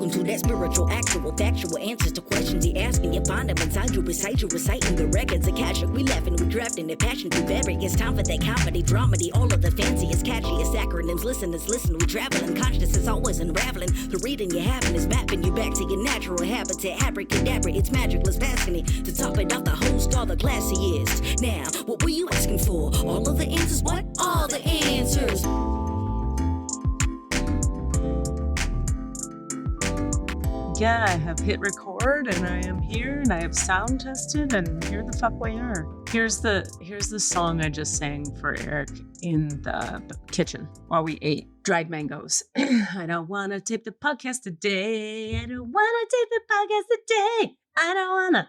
Welcome to that spiritual, actual, factual answers to questions you're asking. You find them inside you, recite you, reciting the records. Akashic, we laughing, we drafting the passion through vary. It's time for that comedy, dramedy, all of the fanciest, catchiest acronyms. Listeners, listen, we traveling. Consciousness is always unraveling. The reading you're having is mapping you back to your natural habitat. Abracadabra, it's magicless, passing it. To top it off, the host, all the classiest. Now, what were you asking for? All of the answers? What? All the answers. Yeah, I have hit record and I am here and I have sound tested and here the fuck we are. Here's the song I just sang for Eric in the kitchen while we ate dried mangoes. I don't want to tape the podcast today. I don't want to tape the podcast today. I don't wanna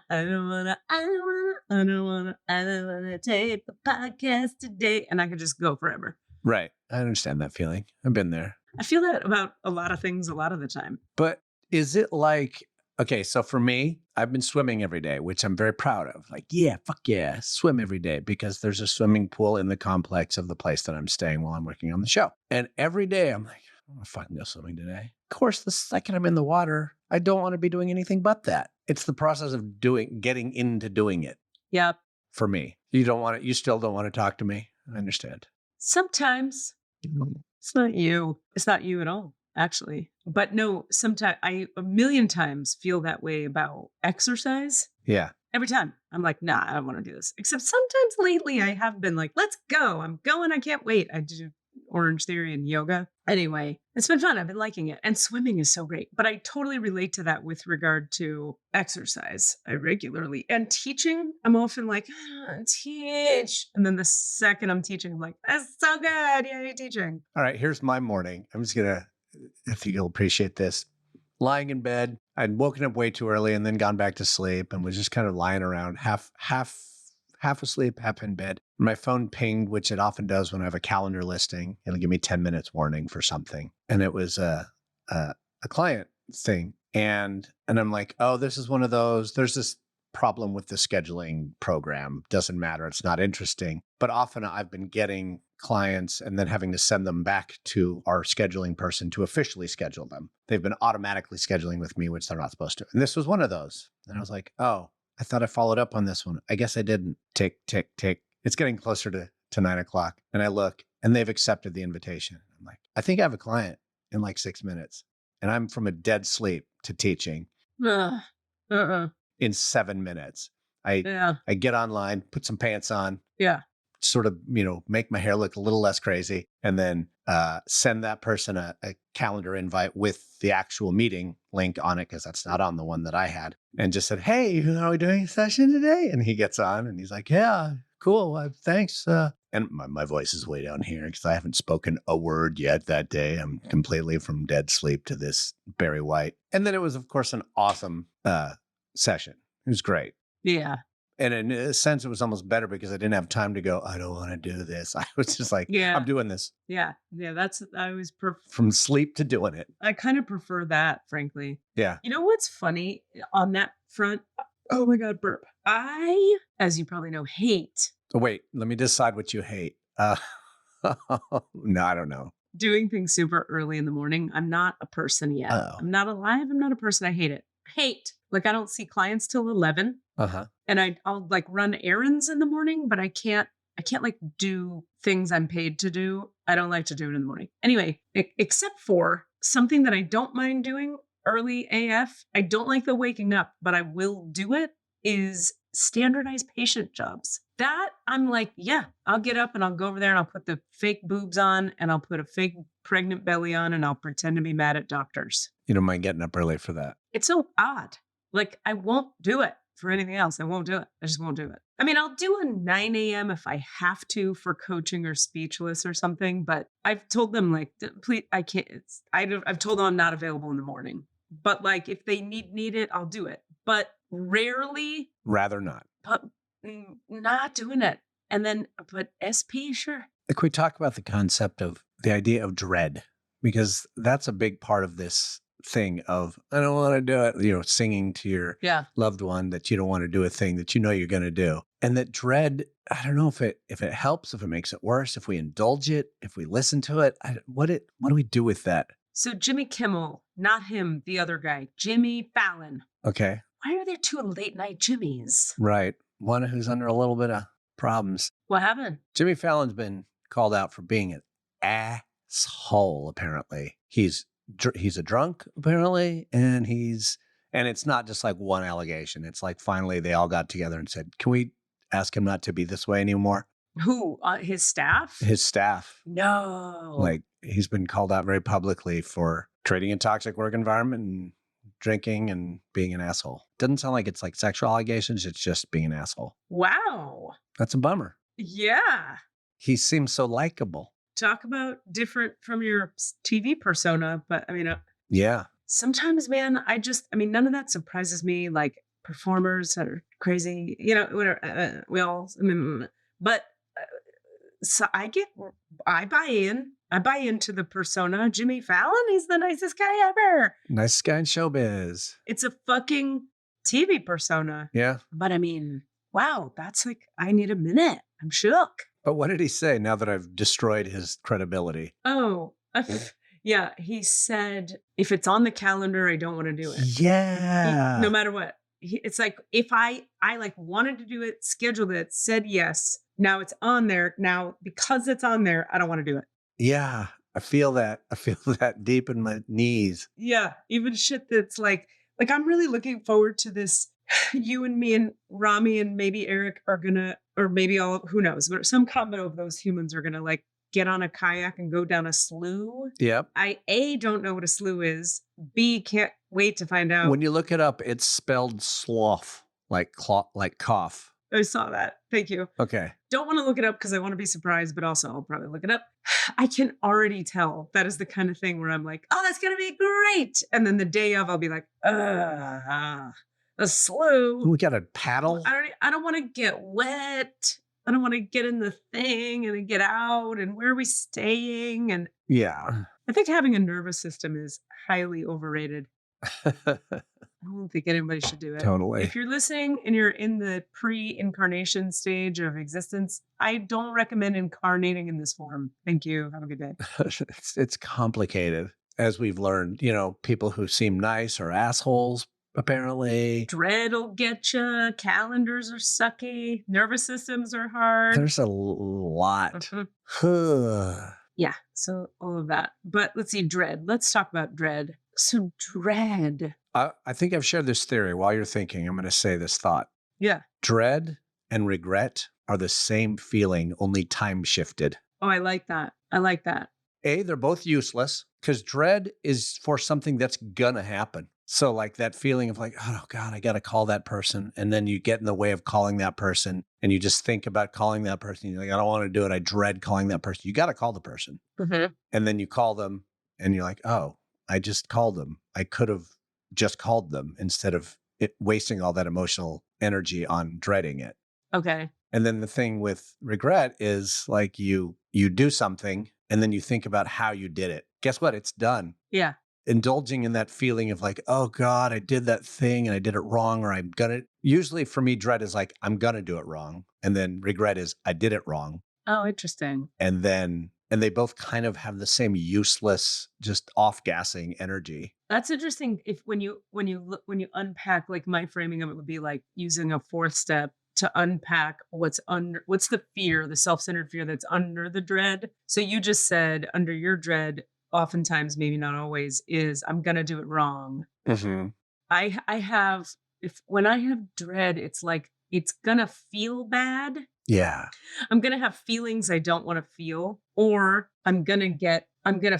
tape the podcast today. And I could just go forever. Right. I understand that feeling. I've been there. I feel that about a lot of things a lot of the time. But is it like, okay, so for me, I've been swimming every day, which I'm very proud of. Like, yeah, fuck yeah, swim every day because there's a swimming pool in the complex of the place that I'm staying while I'm working on the show. And every day I'm like, I want to fucking go swimming today. Of course, the second I'm in the water, I don't want to be doing anything but that. It's the process of getting into doing it. Yep. For me. You still don't want to talk to me. I understand. Sometimes. It's not you. It's not you at all, actually. But no, sometimes I a million times feel that way about exercise. Yeah. Every time. I'm like, nah, I don't want to do this. Except sometimes lately I have been like, let's go. I'm going. I can't wait. I do Orange Theory and yoga. Anyway, it's been fun. I've been liking it. And swimming is so great. But I totally relate to that with regard to exercise. I regularly. And teaching, I'm often like, teach. And then the second I'm teaching, I'm like, that's so good. Yeah, you're teaching. All right, here's my morning. I'm just going to, if you'll appreciate this, lying in bed. I'd woken up way too early and then gone back to sleep and was just kind of lying around half asleep, half in bed. My phone pinged, which it often does when I have a calendar listing. It'll give me 10 minutes warning for something. And it was a client thing. And I'm like, oh, this is one of those. There's this problem with the scheduling program. Doesn't matter. It's not interesting. But often I've been getting clients and then having to send them back to our scheduling person to officially schedule them. They've been automatically scheduling with me, which they're not supposed to. And this was one of those. And I was like, oh, I thought I followed up on this one. I guess I didn't. Tick, tick, tick. It's getting closer to 9 o'clock. And I look and they've accepted the invitation. I'm like, I think I have a client in like 6 minutes. And I'm from a dead sleep to teaching in 7 minutes. I get online, put some pants on. Yeah. Sort of, make my hair look a little less crazy and then send that person a calendar invite with the actual meeting link on it because that's not on the one that I had. And just said, hey, are we doing a session today? And he gets on and he's like, yeah, cool. Thanks. And my voice is way down here because I haven't spoken a word yet that day. I'm completely from dead sleep to this Barry White. And then it was, of course, an awesome session. It was great. Yeah. And in a sense, it was almost better because I didn't have time to go, I don't want to do this. I was just like, I'm doing this. Yeah. Yeah. I always from sleep to doing it. I kind of prefer that, frankly. Yeah. You know what's funny on that front? Oh my God, burp. I, as you probably know, hate. Oh, wait, let me decide what you hate. No, I don't know. Doing things super early in the morning. I'm not a person yet. Oh. I'm not alive. I'm not a person. I hate it. Like I don't see clients till 11. And I'll like run errands in the morning, but I can't like do things I'm paid to do. I don't like to do it in the morning. Anyway, except for something that I don't mind doing early AF. I don't like the waking up, but I will do it is standardized patient jobs. That I'm like, yeah, I'll get up and I'll go over there and I'll put the fake boobs on and I'll put a fake pregnant belly on and I'll pretend to be mad at doctors. You don't mind getting up early for that? It's so odd. Like I won't do it for anything else. I won't do it. I just won't do it. I mean, I'll do a 9 a.m. if I have to for coaching or speechless or something, but I've told them like, please, I can't, I've told them I'm not available in the morning, but like if they need it, I'll do it, but rarely. Rather not. But not doing it. And then, but SP, sure. Like we talk about the concept of the idea of dread, because that's a big part of this thing of, I don't want to do it, singing to your loved one that you don't want to do a thing that you're going to do. And that dread, I don't know if it helps, if it makes it worse, if we indulge it, if we listen to it, what do we do with that? So Jimmy Kimmel, not him, the other guy, Jimmy Fallon. Okay. Why are there two late night Jimmys? Right. One who's under a little bit of problems. What happened? Jimmy Fallon's been called out for being an asshole, apparently. He's a drunk, apparently, and it's not just like one allegation. It's like finally they all got together and said, can we ask him not to be this way anymore? Who? His staff? His staff. No. Like he's been called out very publicly for creating a toxic work environment and drinking and being an asshole. Doesn't sound like it's like sexual allegations. It's just being an asshole. Wow. That's a bummer. Yeah. He seems so likable. Talk about different from your TV persona, but I mean, yeah. Sometimes, man, none of that surprises me. Like performers that are crazy, whatever. But so I buy in. I buy into the persona. Jimmy Fallon, he's the nicest guy ever. Nicest guy in showbiz. It's a fucking TV persona. Yeah. But I mean, wow, that's like, I need a minute. I'm shook. But what did he say now that I've destroyed his credibility? Oh, yeah. He said, if it's on the calendar, I don't want to do it. Yeah. No matter what. It's like, if I like wanted to do it, scheduled it, said yes. Now it's on there. Now, because it's on there, I don't want to do it. Yeah. I feel that. I feel that deep in my knees. Yeah. Even shit that's like I'm really looking forward to this. You and me and Rami and maybe Eric are gonna, or maybe all, who knows, but some combo of those humans are gonna like get on a kayak and go down a slough. Yep. I A, don't know what a slough is. B, can't wait to find out. When you look it up, it's spelled slough, like cough. I saw that. Thank you. Okay. Don't want to look it up because I want to be surprised, but also I'll probably look it up. I can already tell that is the kind of thing where I'm like, oh, that's going to be great. And then the day of, I'll be like, a slough. We got a paddle. I don't want to get wet. I don't want to get in the thing and then get out. And where are we staying? And yeah, I think having a nervous system is highly overrated. I don't think anybody should do it. Totally. If you're listening and you're in the pre-incarnation stage of existence, I don't recommend incarnating in this form. Thank you. Have a good day. It's complicated, as we've learned. People who seem nice are assholes, apparently. Dread will get you. Calendars are sucky. Nervous systems are hard. There's a lot. Yeah. So all of that. But let's see, dread. Let's talk about dread. So dread. I think I've shared this theory. While you're thinking, I'm going to say this thought. Yeah. Dread and regret are the same feeling, only time shifted. Oh, I like that. I like that. They're both useless because dread is for something that's going to happen. So like that feeling of like, oh God, I got to call that person. And then you get in the way of calling that person and you just think about calling that person. You're like, I don't want to do it. I dread calling that person. You got to call the person. Mm-hmm. And then you call them and you're like, oh, I just called them. I could have just called them instead of wasting all that emotional energy on dreading it. Okay. And then the thing with regret is like you do something and then you think about how you did it. Guess what? It's done. Yeah. Indulging in that feeling of like, oh God, I did that thing and I did it wrong, or I'm gonna. Usually for me, dread is like, I'm gonna do it wrong. And then regret is I did it wrong. Oh, interesting. And they both kind of have the same useless, just off-gassing energy. That's interesting. When you unpack, like my framing of it would be like using a fourth step to unpack what's the fear, the self-centered fear that's under the dread. So you just said under your dread, oftentimes, maybe not always, is I'm going to do it wrong. Mm-hmm. When I have dread, it's like, it's going to feel bad. Yeah. I'm going to have feelings I don't want to feel, or I'm going to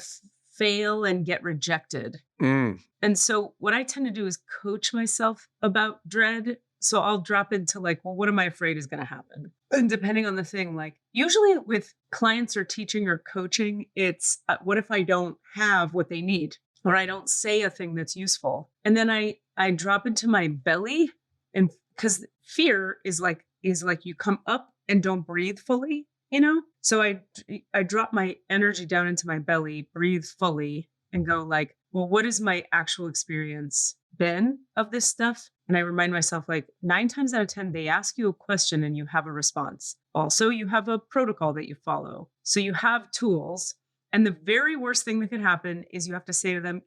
fail and get rejected. Mm. And so what I tend to do is coach myself about dread. So I'll drop into like, well, what am I afraid is going to happen? And depending on the thing, like usually with clients or teaching or coaching, it's what if I don't have what they need, or I don't say a thing that's useful? And then I drop into my belly, and because fear is like you come up and don't breathe fully, So I drop my energy down into my belly, breathe fully, and go like, well, what is my actual experience been of this stuff? And I remind myself, like 9 times out of 10, they ask you a question and you have a response. Also, you have a protocol that you follow. So you have tools. And the very worst thing that could happen is you have to say to them,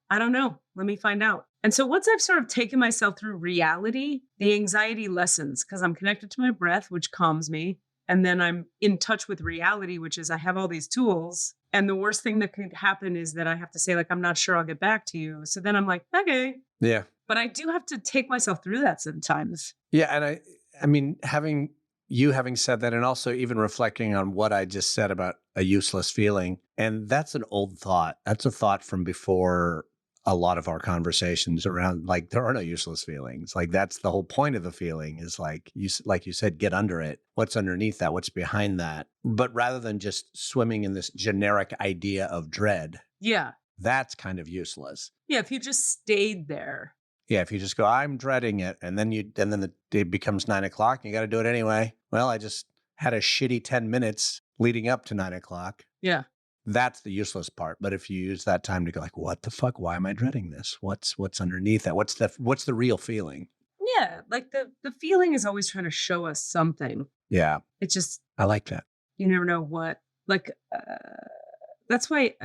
I don't know. Let me find out. And so once I've sort of taken myself through reality, the anxiety lessens because I'm connected to my breath, which calms me. And then I'm in touch with reality, which is I have all these tools. And the worst thing that could happen is that I have to say, like, I'm not sure I'll get back to you. So then I'm like, okay. Yeah. But I do have to take myself through that sometimes. Yeah. And I mean, having said that, and also even reflecting on what I just said about a useless feeling, and that's an old thought. That's a thought from before a lot of our conversations around, like, there are no useless feelings. Like, that's the whole point of the feeling is like you said, get under it. What's underneath that? What's behind that? But rather than just swimming in this generic idea of dread. Yeah. That's kind of useless. Yeah. If you just stayed there. Yeah. If you just go, I'm dreading it. And then it becomes 9 o'clock and you got to do it anyway. Well, I just had a shitty 10 minutes leading up to 9 o'clock. Yeah. That's the useless part. But if you use that time to go like, what the fuck? Why am I dreading this? What's underneath that? What's the real feeling? Yeah. Like the feeling is always trying to show us something. Yeah. It's just, I like that. You never know what, like, that's why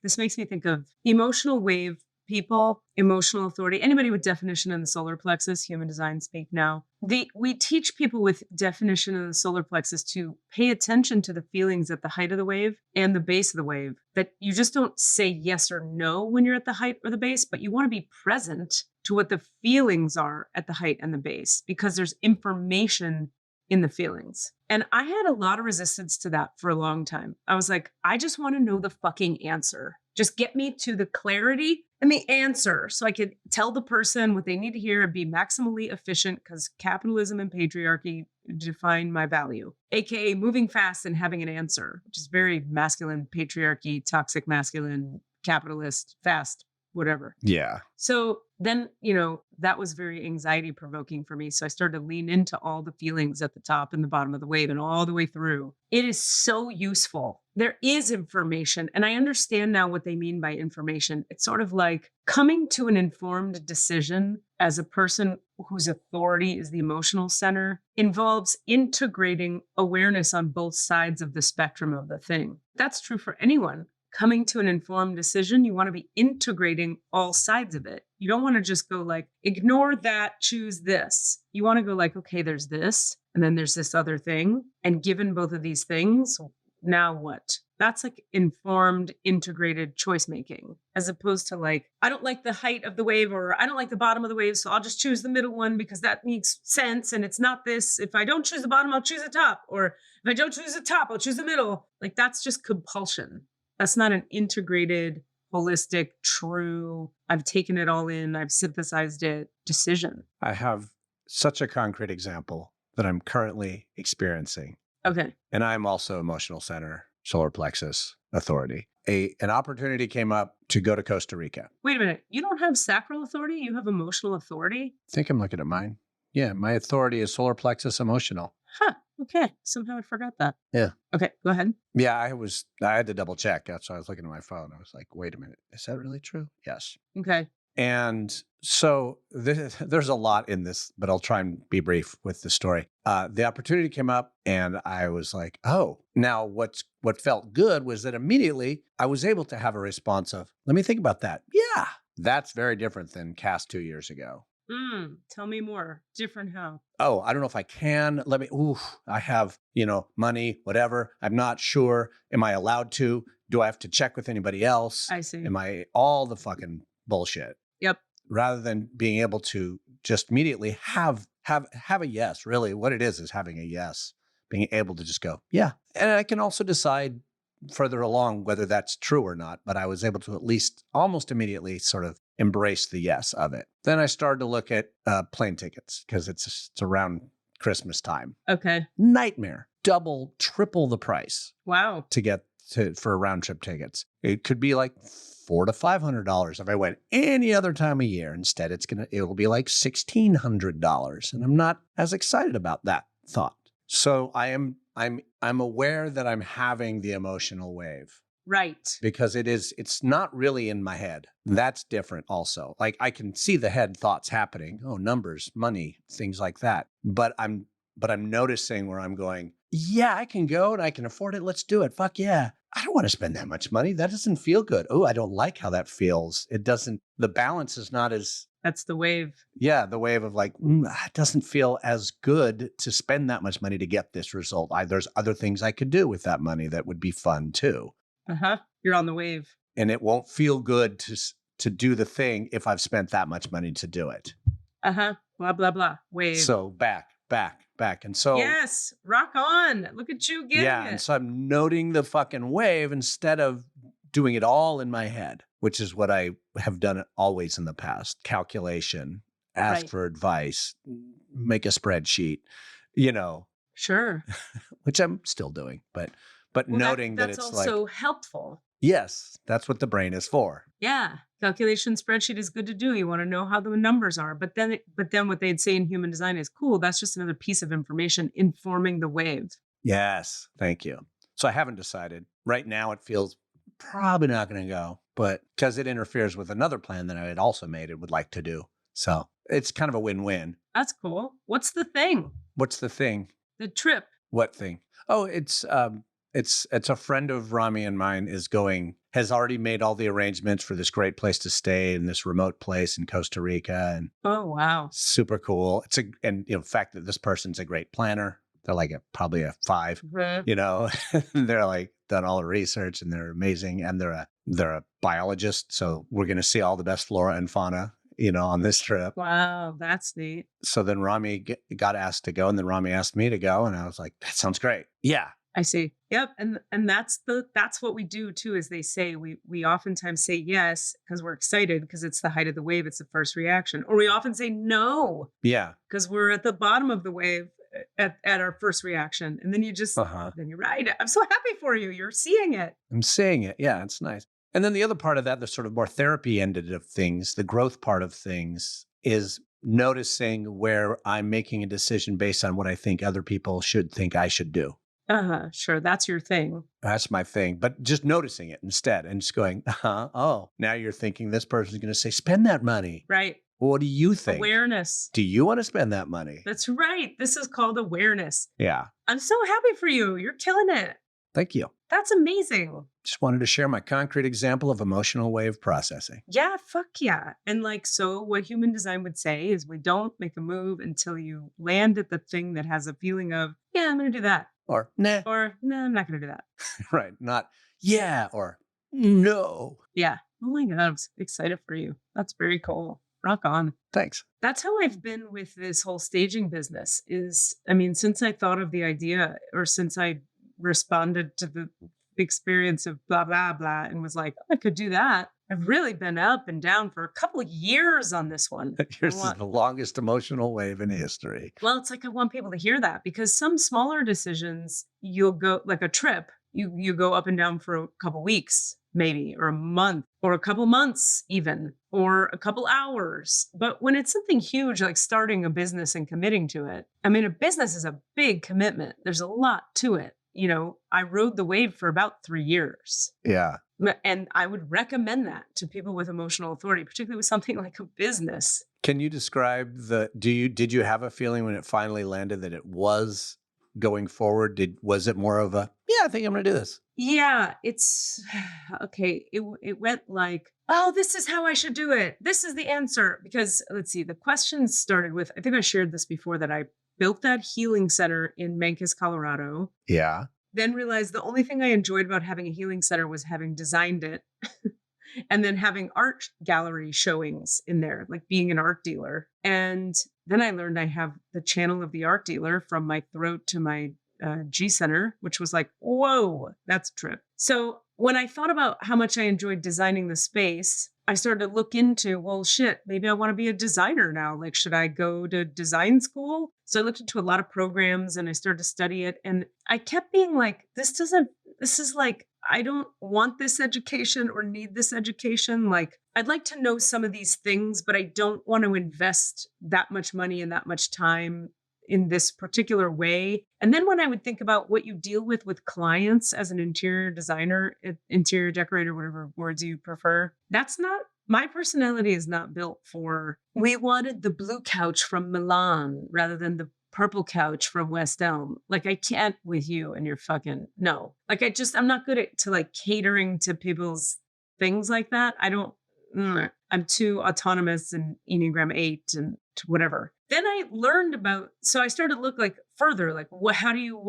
this makes me think of emotional wave people, emotional authority, anybody with definition in the solar plexus, human design speak now. We teach people with definition in the solar plexus to pay attention to the feelings at the height of the wave and the base of the wave, that you just don't say yes or no when you're at the height or the base, but you want to be present to what the feelings are at the height and the base, because there's information in the feelings. And I had a lot of resistance to that for a long time. I was like, I just want to know the fucking answer. Just get me to the clarity and the answer so I could tell the person what they need to hear and be maximally efficient, because capitalism and patriarchy define my value, AKA moving fast and having an answer, which is very masculine, patriarchy, toxic masculine, capitalist, fast, whatever. Yeah. So then, that was very anxiety provoking for me. So I started to lean into all the feelings at the top and the bottom of the wave and all the way through. It is so useful. There is information. And I understand now what they mean by information. It's sort of like coming to an informed decision as a person whose authority is the emotional center involves integrating awareness on both sides of the spectrum of the thing. That's true for anyone. Coming to an informed decision, you want to be integrating all sides of it. You don't want to just go like, ignore that, choose this. You want to go like, okay, there's this, and then there's this other thing. And given both of these things, now what? That's like informed, integrated choice making, as opposed to like, I don't like the height of the wave, or I don't like the bottom of the wave, so I'll just choose the middle one because that makes sense. And it's not this. If I don't choose the bottom, I'll choose the top. Or if I don't choose the top, I'll choose the middle. Like, that's just compulsion. That's not an integrated, holistic, true, I've taken it all in, I've synthesized it decision. I have such a concrete example that I'm currently experiencing. Okay. And I'm also emotional center, solar plexus authority. An opportunity came up to go to Costa Rica. Wait a minute. You don't have sacral authority? You have emotional authority? I think I'm looking at mine. Yeah, my authority is solar plexus emotional. Huh. Okay. Somehow I forgot that. Yeah. Okay. Go ahead. Yeah, I had to double check. That's why I was looking at my phone. I was like, wait a minute. Is that really true? Yes. Okay. And so there's a lot in this, but I'll try and be brief with the story. The opportunity came up and I was like, oh, now what felt good was that immediately I was able to have a response of, let me think about that. Yeah. That's very different than Cass 2 years ago. Tell me more. Different how? Oh, I don't know if I can. I have, money, whatever. I'm not sure. Am I allowed to? Do I have to check with anybody else? I see. Am I all the fucking bullshit? Yep. Rather than being able to just immediately have a yes. Really, what it is having a yes. Being able to just go, yeah. And I can also decide further along whether that's true or not, but I was able to at least almost immediately sort of embrace the yes of it. Then I started to look at plane tickets because it's around Christmas time. Okay. Nightmare. Double, triple the price. Wow. To get for round trip tickets. It could be like $400 to $500 if I went any other time of year. Instead, it'll be like $1,600, and I'm not as excited about that thought. So I'm aware that I'm having the emotional wave. Right. Because it's not really in my head. That's different also. Like, I can see the head thoughts happening. Oh, numbers, money, things like that. But I'm noticing where I'm going, yeah, I can go and I can afford it. Let's do it. Fuck yeah. I don't want to spend that much money. That doesn't feel good. Oh, I don't like how that feels. It doesn't, the balance is not as. That's the wave. Yeah, the wave of like, it doesn't feel as good to spend that much money to get this result. There's other things I could do with that money that would be fun too. You're on the wave. And it won't feel good to do the thing if I've spent that much money to do it. Blah, blah, blah. Wave. So back. And so. Yes. Rock on. Look at you getting it. Yeah. And so I'm noting the fucking wave instead of doing it all in my head, which is what I have done always in the past. Calculation, ask for advice, make a spreadsheet, Sure. which I'm still doing, but noting that it's that's also like helpful. Yes, that's what the brain is for. Yeah. Calculation spreadsheet is good to do. You want to know how the numbers are. But then what they'd say in human design is cool. That's just another piece of information informing the wave. Yes. Thank you. So I haven't decided. Right now it feels probably not going to go, but because it interferes with another plan that I had also made and would like to do. So it's kind of a win-win. That's cool. What's the thing? What's the thing? The trip. What thing? Oh, it's a friend of Rami and mine has already made all the arrangements for this great place to stay in this remote place in Costa Rica. And oh, wow. Super cool. The fact that this person's a great planner. They're like probably a 5, they're like done all the research and they're amazing. And they're a biologist. So we're going to see all the best flora and fauna, on this trip. Wow. That's neat. So then Rami got asked to go, and then Rami asked me to go. And I was like, that sounds great. Yeah. I see. Yep. And that's what we do too, is they say we oftentimes say yes because we're excited because it's the height of the wave. It's the first reaction. Or we often say no. Yeah. Because we're at the bottom of the wave at our first reaction. And then you just, then you ride it. I'm so happy for you. You're seeing it. I'm seeing it. Yeah. It's nice. And then the other part of that, the sort of more therapy ended of things, the growth part of things, is noticing where I'm making a decision based on what I think other people should think I should do. Sure. That's your thing. That's my thing. But just noticing it instead and just going, oh, now you're thinking this person's going to say, spend that money. Right. Well, what do you think? Awareness. Do you want to spend that money? That's right. This is called awareness. Yeah. I'm so happy for you. You're killing it. Thank you. That's amazing. Just wanted to share my concrete example of emotional wave processing. Yeah, fuck yeah. And so what human design would say is we don't make a move until you land at the thing that has a feeling of, yeah, I'm going to do that. Or, nah. Or, no, I'm not going to do that. Right. Not, yeah, or no. Yeah. Oh my God, I'm excited for you. That's very cool. Rock on. Thanks. That's how I've been with this whole staging business since I thought of the idea, or since I responded to the experience of blah, blah, blah, and was like, I could do that. I've really been up and down for a couple of years on this one. Yours is the longest emotional wave in history. Well, it's like I want people to hear that, because some smaller decisions, you'll go like a trip, you go up and down for a couple weeks, maybe, or a month, or a couple months even, or a couple hours. But when it's something huge, like starting a business and committing to it, a business is a big commitment. There's a lot to it. I rode the wave for about 3 years. Yeah. And I would recommend that to people with emotional authority, particularly with something like a business. Can you describe did you have a feeling when it finally landed that it was going forward? Was it more of a, I think I'm going to do this? Yeah, it's okay. It went like, oh, this is how I should do it. This is the answer. Because let's see, the questions started with, I think I shared this before, that I built that healing center in Mancos, Colorado. Yeah. Then realized the only thing I enjoyed about having a healing center was having designed it and then having art gallery showings in there, like being an art dealer. And then I learned I have the channel of the art dealer from my throat to my G center, which was like, whoa, that's a trip. So when I thought about how much I enjoyed designing the space, I started to look into, well, shit, maybe I want to be a designer now. Like, should I go to design school? So I looked into a lot of programs and I started to study it. And I kept being like, this is like, I don't want this education or need this education. Like, I'd like to know some of these things, but I don't want to invest that much money and that much time in this particular way. And then when I would think about what you deal with clients as an interior designer, interior decorator, whatever words you prefer, my personality is not built for, we wanted the blue couch from Milan rather than the purple couch from West Elm. Like, I can't with you and your fucking, no. Like, I'm not good to like catering to people's things like that. I'm too autonomous and Enneagram 8 and whatever. Then I learned so I started to look like further, like what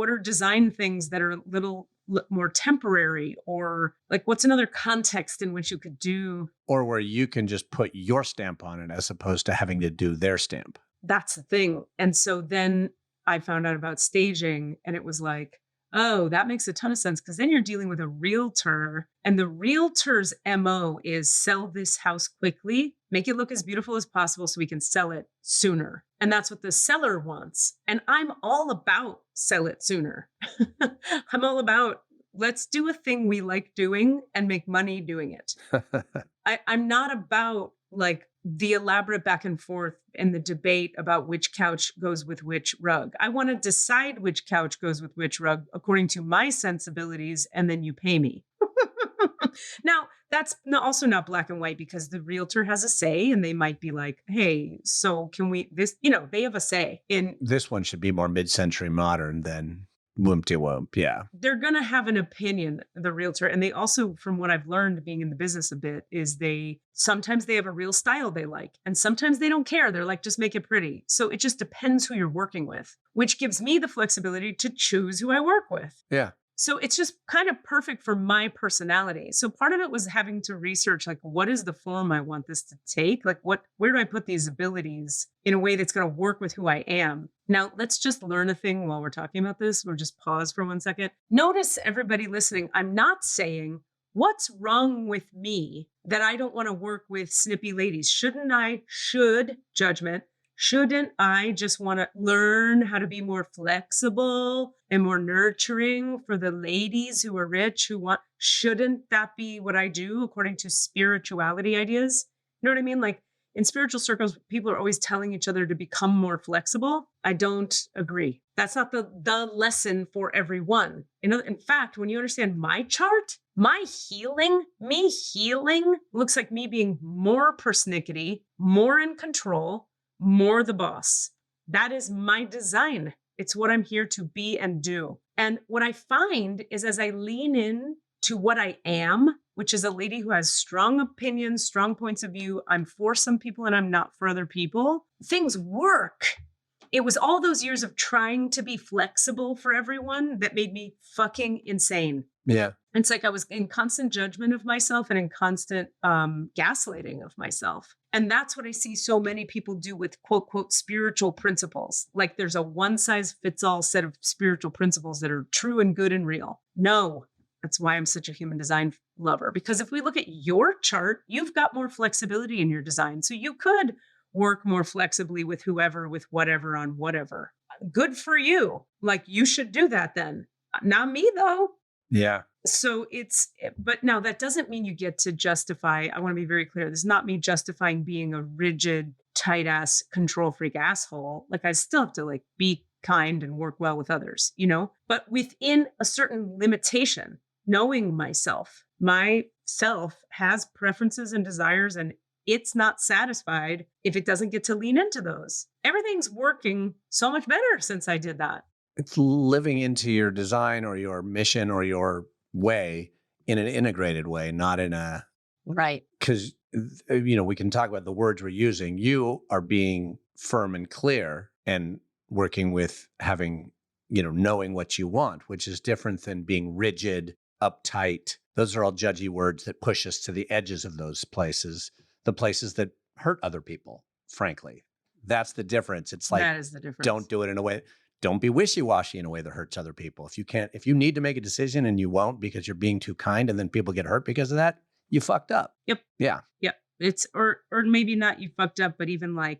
are design things that are a little more temporary, or like what's another context in which you could do, or where you can just put your stamp on it as opposed to having to do their stamp. That's the thing. And so then I found out about staging, and it was like, oh, that makes a ton of sense, because then you're dealing with a realtor, and the realtor's MO is sell this house quickly, make it look as beautiful as possible so we can sell it sooner. And that's what the seller wants. And I'm all about sell it sooner. I'm all about, let's do a thing we like doing and make money doing it. I'm not about like the elaborate back and forth and the debate about which couch goes with which rug. I want to decide which couch goes with which rug according to my sensibilities, and then you pay me. Now, that's also not black and white, because the realtor has a say, and they might be like, hey, so can we, they have a say in. This one should be more mid-century modern than whoomp-de-whoomp. Yeah. They're going to have an opinion, the realtor. And they also, from what I've learned being in the business a bit, is sometimes they have a real style they like, and sometimes they don't care. They're like, just make it pretty. So it just depends who you're working with, which gives me the flexibility to choose who I work with. Yeah. So it's just kind of perfect for my personality. So part of it was having to research, like, what is the form I want this to take? Like, where do I put these abilities in a way that's going to work with who I am? Now, let's just learn a thing while we're talking about this. We'll just pause for 1 second. Notice, everybody listening, I'm not saying what's wrong with me that I don't want to work with snippy ladies. Shouldn't I just want to learn how to be more flexible and more nurturing for the ladies who are rich, shouldn't that be what I do according to spirituality ideas? You know what I mean? Like, in spiritual circles, people are always telling each other to become more flexible. I don't agree. That's not the lesson for everyone. In fact, when you understand my chart, me healing looks like me being more persnickety, more in control, more the boss. That is my design. It's what I'm here to be and do. And what I find is, as I lean in to what I am, which is a lady who has strong opinions, strong points of view, I'm for some people and I'm not for other people, things work. It was all those years of trying to be flexible for everyone that made me fucking insane. Yeah. It's like I was in constant judgment of myself and in constant gaslighting of myself. And that's what I see so many people do with quote, quote, spiritual principles. Like, there's a one size fits all set of spiritual principles that are true and good and real. No, that's why I'm such a human design lover. Because if we look at your chart, you've got more flexibility in your design. So you could work more flexibly with whoever, with whatever, on whatever. Good for you. Like, you should do that then. Not me though. Yeah. So but now that doesn't mean you get to justify, I want to be very clear. This is not me justifying being a rigid, tight ass, control freak asshole. Like, I still have to like be kind and work well with others, but within a certain limitation, knowing myself has preferences and desires, and it's not satisfied if it doesn't get to lean into those. Everything's working so much better since I did that. It's living into your design or your mission or your way in an integrated way, not in a... Right. Because, we can talk about the words we're using. You are being firm and clear and working with having, knowing what you want, which is different than being rigid, uptight. Those are all judgy words that push us to the edges of those places, the places that hurt other people, frankly. That's the difference. It's like, that is the difference. Don't do it in a way... Don't be wishy-washy in a way that hurts other people. If you need to make a decision and you won't because you're being too kind and then people get hurt because of that, you fucked up. Yep. Yeah. Yep. It's, or maybe not you fucked up, but even like,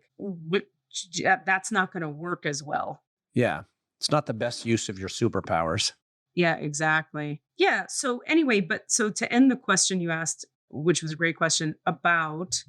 that's not going to work as well. Yeah. It's not the best use of your superpowers. Yeah, exactly. Yeah. So anyway, so to end the question you asked, which was a great question about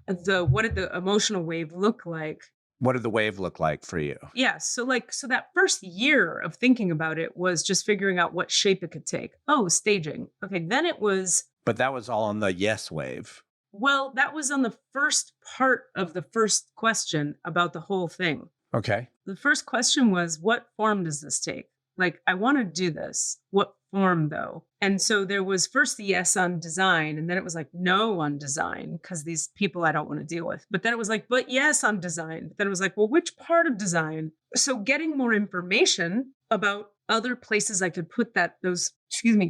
what did the emotional wave look like? What did the wave look like for you? Yeah. So that first year of thinking about it was just figuring out what shape it could take. Oh, staging. Okay. Then it was. But that was all on the yes wave. Well, that was on the first part of the first question about the whole thing. Okay. the first question was, what form does this take? Like, I want to do this. What form though? And so there was first the yes on design, and then it was like no on design because these people I don't want to deal with. But then it was like, but yes on design. But then it was like, well, which part of design? So getting more information about other places I could put those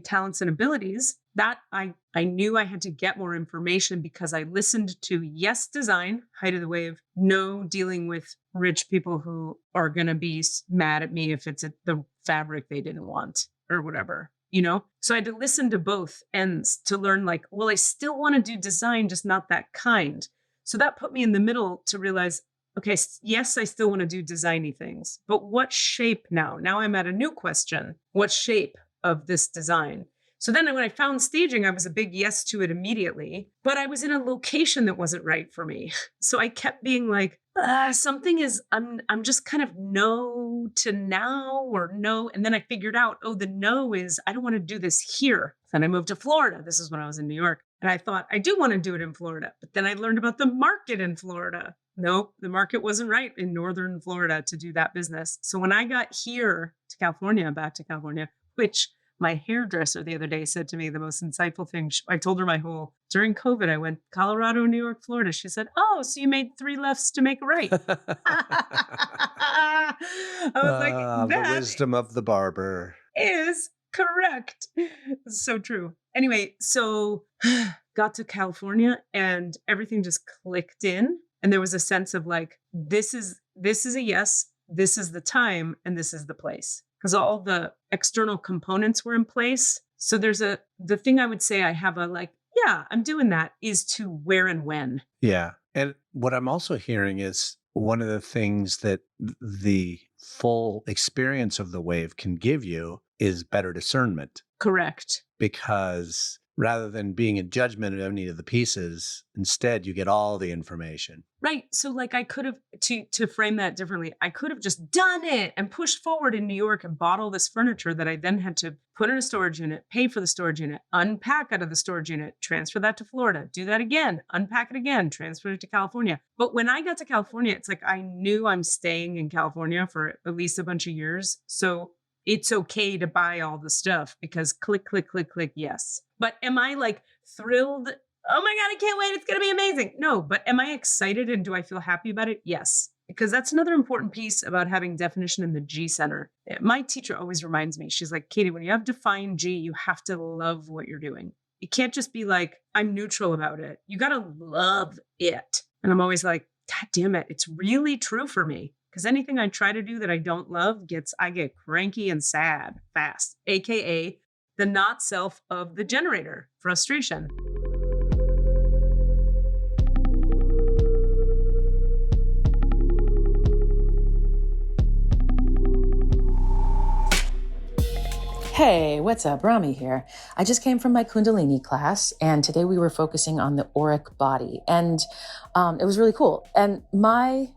talents and abilities, that I knew I had to get more information because I listened to yes design, height of the wave, no dealing with rich people who are going to be mad at me if it's the fabric they didn't want or whatever, So I had to listen to both ends to learn like, well, I still want to do design, just not that kind. So that put me in the middle to realize, okay, yes, I still want to do designy things, but what shape now? Now I'm at a new question. What shape of this design? So then when I found staging, I was a big yes to it immediately, but I was in a location that wasn't right for me. So I kept being like, something is, I'm just kind of no to now or no. And then I figured out, the no is, I don't want to do this here. Then I moved to Florida. This is when I was in New York. And I thought, I do want to do it in Florida. But then I learned about the market in Florida. Nope, the market wasn't right in Northern Florida to do that business. So when I got here to California, back to California, which my hairdresser the other day said to me the most insightful thing. I told her during COVID, I went Colorado, New York, Florida. She said, oh, so you made 3 lefts to make a right. I was like, the wisdom of the barber is correct. So true. Anyway, so got to California and everything just clicked in. And there was a sense of like, this is a yes, this is the time, and this is the place. Because all the external components were in place. So the thing I would say I have I'm doing that is to where and when. Yeah. And what I'm also hearing is one of the things that the full experience of the wave can give you is better discernment. Correct. Because rather than being in judgment of any of the pieces, instead you get all the information. Right. So like I could have, to frame that differently, I could have just done it and pushed forward in New York and bought all this furniture that I then had to put in a storage unit, pay for the storage unit, unpack out of the storage unit, transfer that to Florida, do that again, unpack it again, transfer it to California. But when I got to California, it's like I knew I'm staying in California for at least a bunch of years. So it's okay to buy all the stuff because click, click, click, click, yes. But am I like thrilled? Oh my God, I can't wait. It's going to be amazing. No, but am I excited and do I feel happy about it? Yes. Because that's another important piece about having definition in the G center. My teacher always reminds me, she's like, Katie, when you have defined G, you have to love what you're doing. You can't just be like, I'm neutral about it. You got to love it. And I'm always like, God damn it. It's really true for me. Because anything I try to do that I don't love I get cranky and sad fast, AKA the not self of the generator, frustration. Hey, what's up? Rami here. I just came from my Kundalini class, and today we were focusing on the auric body, and it was really cool. And my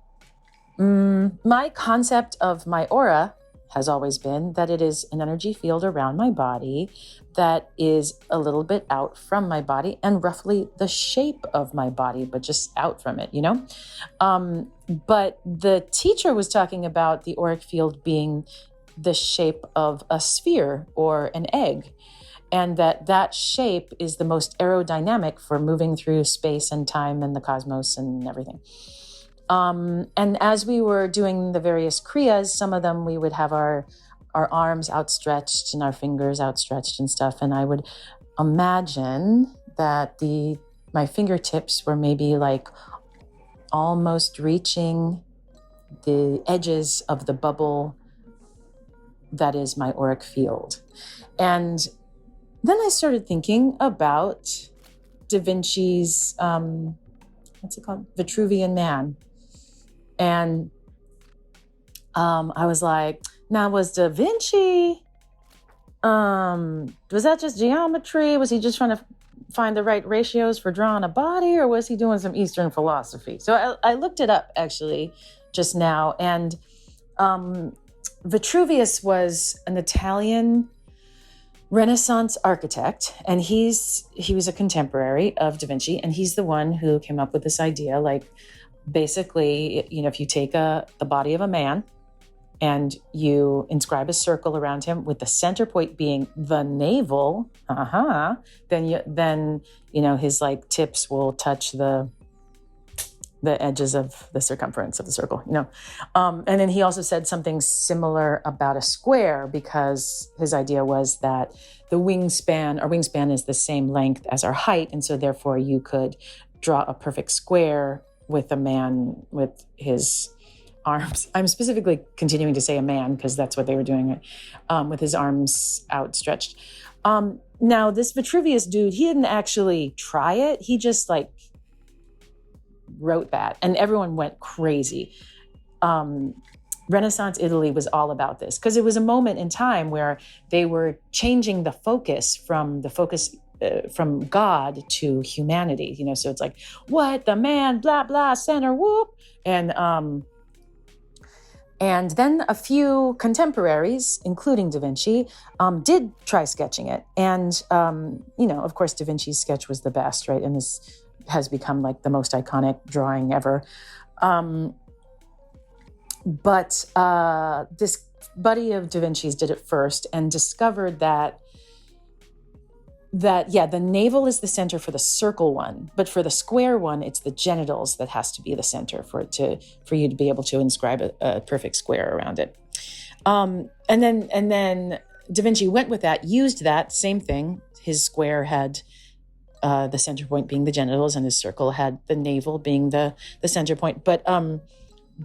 concept of my aura has always been that it is an energy field around my body that is a little bit out from my body and roughly the shape of my body, but just out from it, But the teacher was talking about the auric field being the shape of a sphere or an egg, and that shape is the most aerodynamic for moving through space and time and the cosmos and everything. And as we were doing the various kriyas, some of them we would have our arms outstretched and our fingers outstretched and stuff. And I would imagine that my fingertips were maybe like almost reaching the edges of the bubble that is my auric field. And then I started thinking about Da Vinci's, what's it called? Vitruvian Man. And I was like, now was Da Vinci, was that just geometry? Was he just trying to find the right ratios for drawing a body, or was he doing some Eastern philosophy? So I looked it up actually just now, and Vitruvius was an Italian Renaissance architect, and he was a contemporary of Da Vinci, and he's the one who came up with this idea, like basically, if you take the body of a man and you inscribe a circle around him with the center point being the navel, then his like tips will touch the edges of the circumference of the circle, and then he also said something similar about a square, because his idea was that our wingspan is the same length as our height, and so therefore you could draw a perfect square with a man with his arms. I'm specifically continuing to say a man because that's what they were doing, with his arms outstretched. Now, this Vitruvius dude, he didn't actually try it. He just like wrote that, and everyone went crazy. Renaissance Italy was all about this because it was a moment in time where they were changing the focus from God to humanity. So it's like, what, the man, blah blah, center, whoop, and then a few contemporaries, including Da Vinci, did try sketching it. And, of course, Da Vinci's sketch was the best, right? And this has become like the most iconic drawing ever. But this buddy of Da Vinci's did it first and discovered that the navel is the center for the circle one, but for the square one, it's the genitals that has to be the center for you to be able to inscribe a perfect square around it. And then Da Vinci went with that, used that same thing. His square had the center point being the genitals, and his circle had the navel being the center point. But Da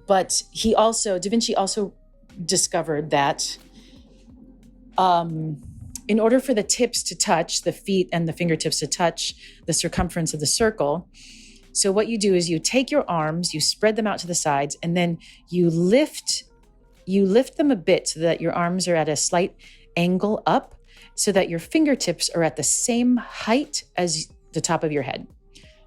Vinci also discovered that in order for the tips to touch, the feet and the fingertips to touch the circumference of the circle, so what you do is you take your arms, you spread them out to the sides, and then you lift them a bit so that your arms are at a slight angle up, so that your fingertips are at the same height as the top of your head.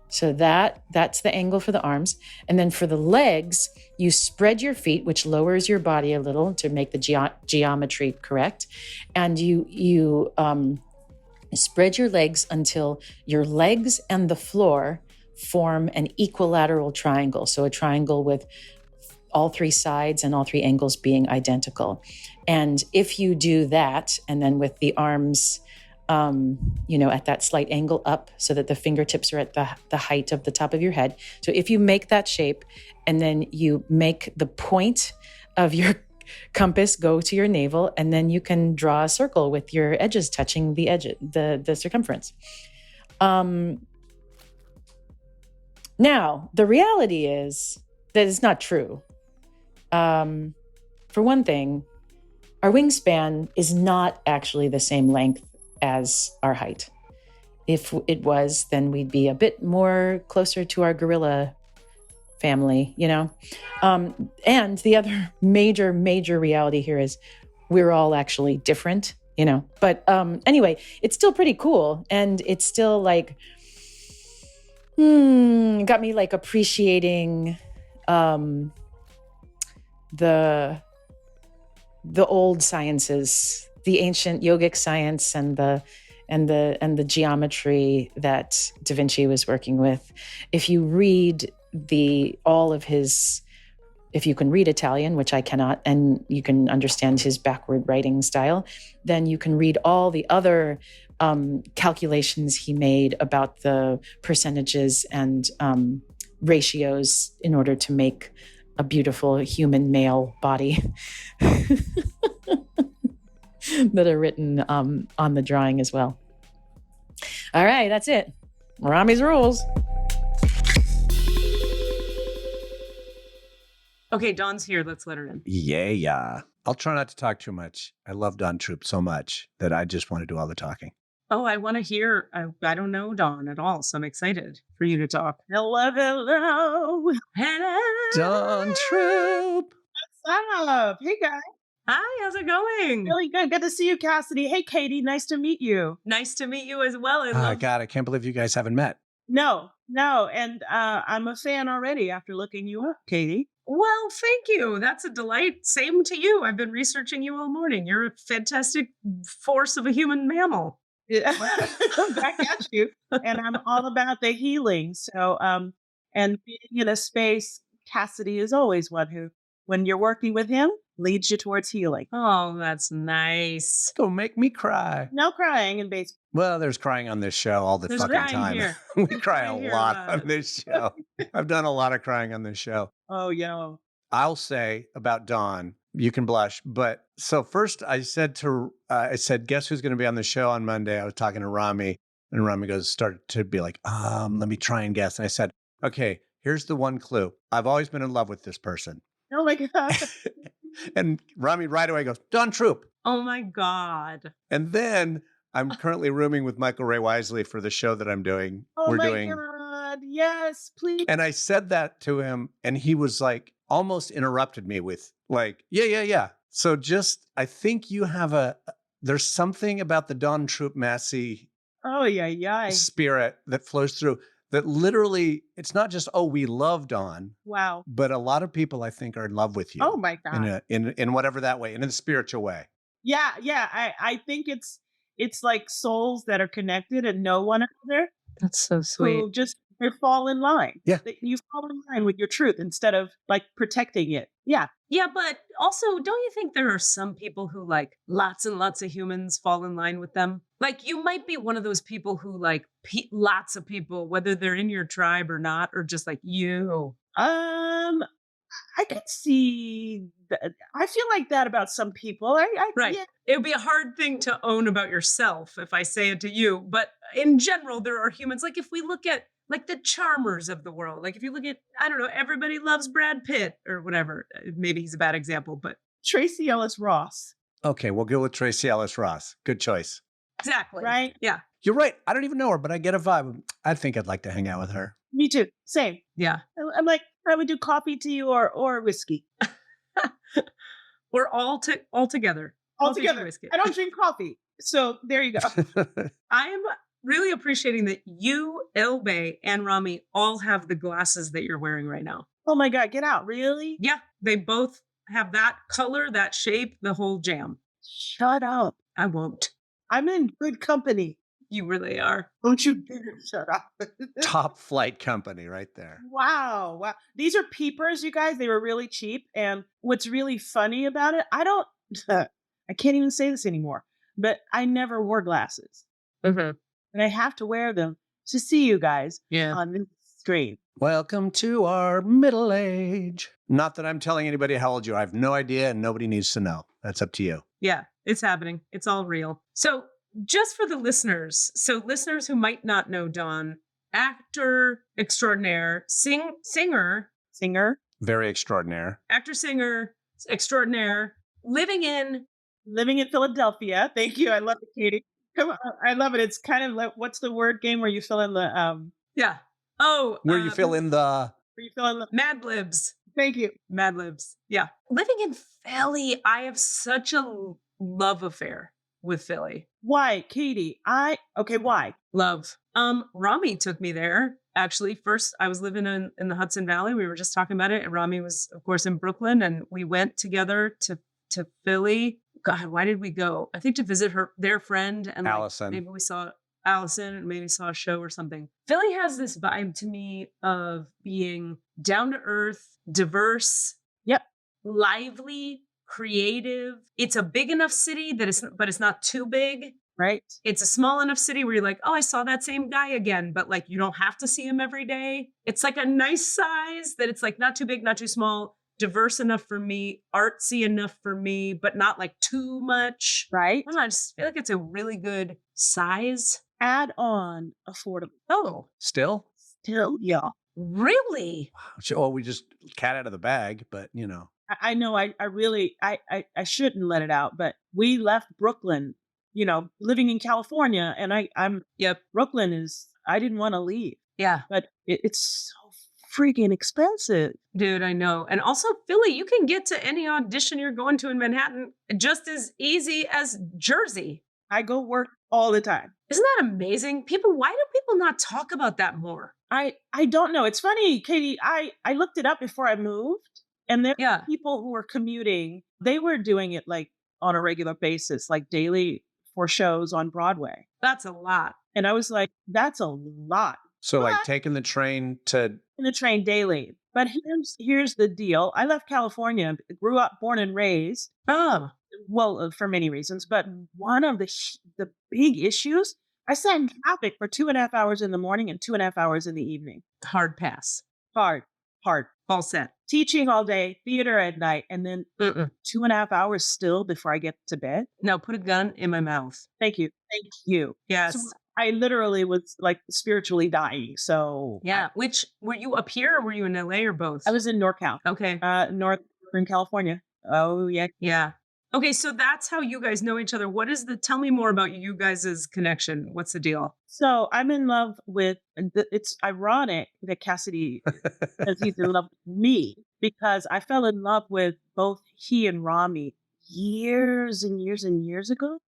So that's the angle for the arms. And then for the legs, you spread your feet, which lowers your body a little to make the geometry correct. And you spread your legs until your legs and the floor form an equilateral triangle. So a triangle with all three sides and all three angles being identical. And if you do that, and then with the arms at that slight angle up so that the fingertips are at the height of the top of your head. So if you make that shape and then you make the point of your compass go to your navel, and then you can draw a circle with your edges touching the edge, the circumference. Now, the reality is that it's not true. For one thing, our wingspan is not actually the same length as our height. If it was, then we'd be a bit more closer to our gorilla family, And the other major reality here is we're all actually different, But anyway, it's still pretty cool, and it's still like, got me like appreciating the old sciences, the ancient yogic science and the geometry that Da Vinci was working with. If you read if you can read Italian, which I cannot, and you can understand his backward writing style, then you can read all the other calculations he made about the percentages and ratios in order to make a beautiful human male body. That are written on the drawing as well. All right, that's it. Rami's rules. Okay, Dawn's here. Let's let her in. Yeah. I'll try not to talk too much. I love Dawn Troupe so much that I just want to do all the talking. Oh, I want to hear. I don't know Dawn at all, so I'm excited for you to talk. Hello. Dawn Troupe. What's up? Hey, guys. Hi, how's it going? Really good. Good to see you, Cassidy. Hey, Katie. Nice to meet you. Nice to meet you as well. God, I can't believe you guys haven't met. No. And I'm a fan already after looking you up, Katie. Well, thank you. That's a delight. Same to you. I've been researching you all morning. You're a fantastic force of a human mammal. Yeah. Back at you. And I'm all about the healing. So, and being in a space, Cassidy is always one who, when you're working with him, leads you towards healing. Oh, that's nice. Don't make me cry. No crying in baseball. Well, there's crying on this show all the There's fucking crying time. here. We There's cry a crying here lot about on this show. I've done a lot of crying on this show. Oh, yeah. I'll say about Dawn, you can blush. But so first I said, guess who's going to be on the show on Monday? I was talking to Rami, and Rami started to be like, let me try and guess. And I said, okay, here's the one clue. I've always been in love with this person. Oh my God. And Rami right away goes, Dawn Troupe. Oh my God. And then I'm currently rooming with Michael Ray Wisely for the show that I'm doing. Oh my God. Yes, please. And I said that to him, and he was like, almost interrupted me with like, yeah. So I think you have there's something about the Dawn Troupe Massey spirit that flows through that literally, it's not just, oh, we love Dawn. Wow. But a lot of people I think are in love with you. Oh my God. In whatever that way, in a spiritual way. Yeah. I think it's like souls that are connected and know one another. That's so sweet. Who just fall in line. Yeah. You fall in line with your truth instead of like protecting it. Yeah. Yeah, but also, don't you think there are some people who like lots and lots of humans fall in line with them? Like you might be one of those people who like lots of people, whether they're in your tribe or not, or just like you. I can see that. I feel like that about some people. Right. Yeah. It would be a hard thing to own about yourself if I say it to you. But in general, there are humans. Like if we look at like the charmers of the world, like if you look at, I don't know, everybody loves Brad Pitt or whatever. Maybe he's a bad example, but Tracy Ellis Ross. Okay, we'll go with Tracy Ellis Ross. Good choice. Exactly. Right? Yeah. You're right. I don't even know her, but I get a vibe. I think I'd like to hang out with her. Me too. Same. Yeah. I'm like, I would do coffee, tea, or whiskey. We're all together. All together. I don't drink coffee. So there you go. I am really appreciating that you, Elbe, and Rami all have the glasses that you're wearing right now. Oh my God, get out. Really? Yeah. They both have that color, that shape, the whole jam. Shut up. I won't. I'm in good company. You really are. Don't you dare shut up. Top flight company right there. Wow. These are peepers, you guys. They were really cheap. And what's really funny about it, I can't even say this anymore, but I never wore glasses. Mm-hmm. And I have to wear them to see you guys on the screen. Welcome to our middle age. Not that I'm telling anybody how old you are. I have no idea and nobody needs to know. That's up to you. Yeah, it's happening. It's all real. So just for the listeners, listeners who might not know Dawn, actor extraordinaire, singer. Very extraordinaire. Actor, singer, extraordinaire, living in Philadelphia. Thank you. I love it, Katie. Come on. I love it. It's kind of like, what's the word game where you fill in the yeah. Oh, where you fill in the Mad Libs. Thank you. Mad Libs. Yeah. Living in Philly, I have such a love affair with Philly. Why, Katie? Why? Love. Rami took me there. Actually, first I was living in the Hudson Valley. We were just talking about it. And Rami was, of course, in Brooklyn. And we went together to Philly. God, why did we go? I think to visit their friend. And Allison. Maybe we saw Allison and maybe saw a show or something. Philly has this vibe to me of being down to earth, diverse, lively, creative. It's a big enough city but it's not too big. Right. It's a small enough city where you're like, oh, I saw that same guy again, but like you don't have to see him every day. It's like a nice size that it's like not too big, not too small, diverse enough for me, artsy enough for me, but not like too much. Right. I don't know, I just feel like it's a really good size. Add on affordable. Oh. Still, yeah. Really? Wow. Oh, we just cat out of the bag, but you know. I know I really shouldn't let it out, but we left Brooklyn, living in California, and Brooklyn is, I didn't want to leave. Yeah. But it's so freaking expensive. Dude, I know. And also Philly, you can get to any audition you're going to in Manhattan just as easy as Jersey. I go work all the time. Isn't that amazing? Why do people not talk about that more? I don't know. It's funny, Katie, I looked it up before I moved, and there were people who were commuting. They were doing it like on a regular basis, like daily for shows on Broadway. That's a lot. And I was like, that's a lot. So like taking the train daily. But here's the deal. I left California, grew up, born and raised. Oh. Well, for many reasons, but one of the big issues, I sat in traffic for 2.5 hours in the morning and 2.5 hours in the evening. Hard pass. Hard. All set. Teaching all day, theater at night, and then 2.5 hours still before I get to bed. No, put a gun in my mouth. Thank you. Yes. So I literally was like spiritually dying. So yeah. Which, were you up here or were you in LA or both? I was in NorCal. Okay. Northern California. Oh yeah. Yeah. Okay, so that's how you guys know each other. Tell me more about you guys' connection. What's the deal? So I'm in love with, it's ironic that Cassidy says he's in love with me, because I fell in love with both he and Rami years and years and years ago.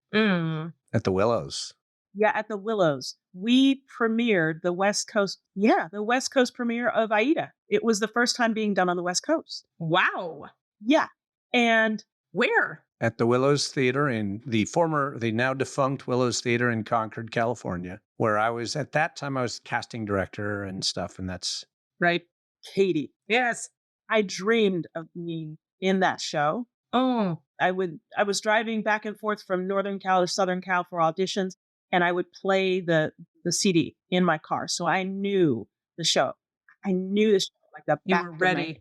At the Willows. Yeah, at the Willows. We premiered the West Coast premiere of Aida. It was the first time being done on the West Coast. Wow. Yeah. And where? At the Willows Theater in the now defunct Willows Theater in Concord, California, where at that time I was casting director and stuff. And that's right. Katie. Yes. I dreamed of being in that show. Oh. I was driving back and forth from Northern Cal to Southern Cal for auditions, and I would play the CD in my car. So I knew the show. Like that. You were ready.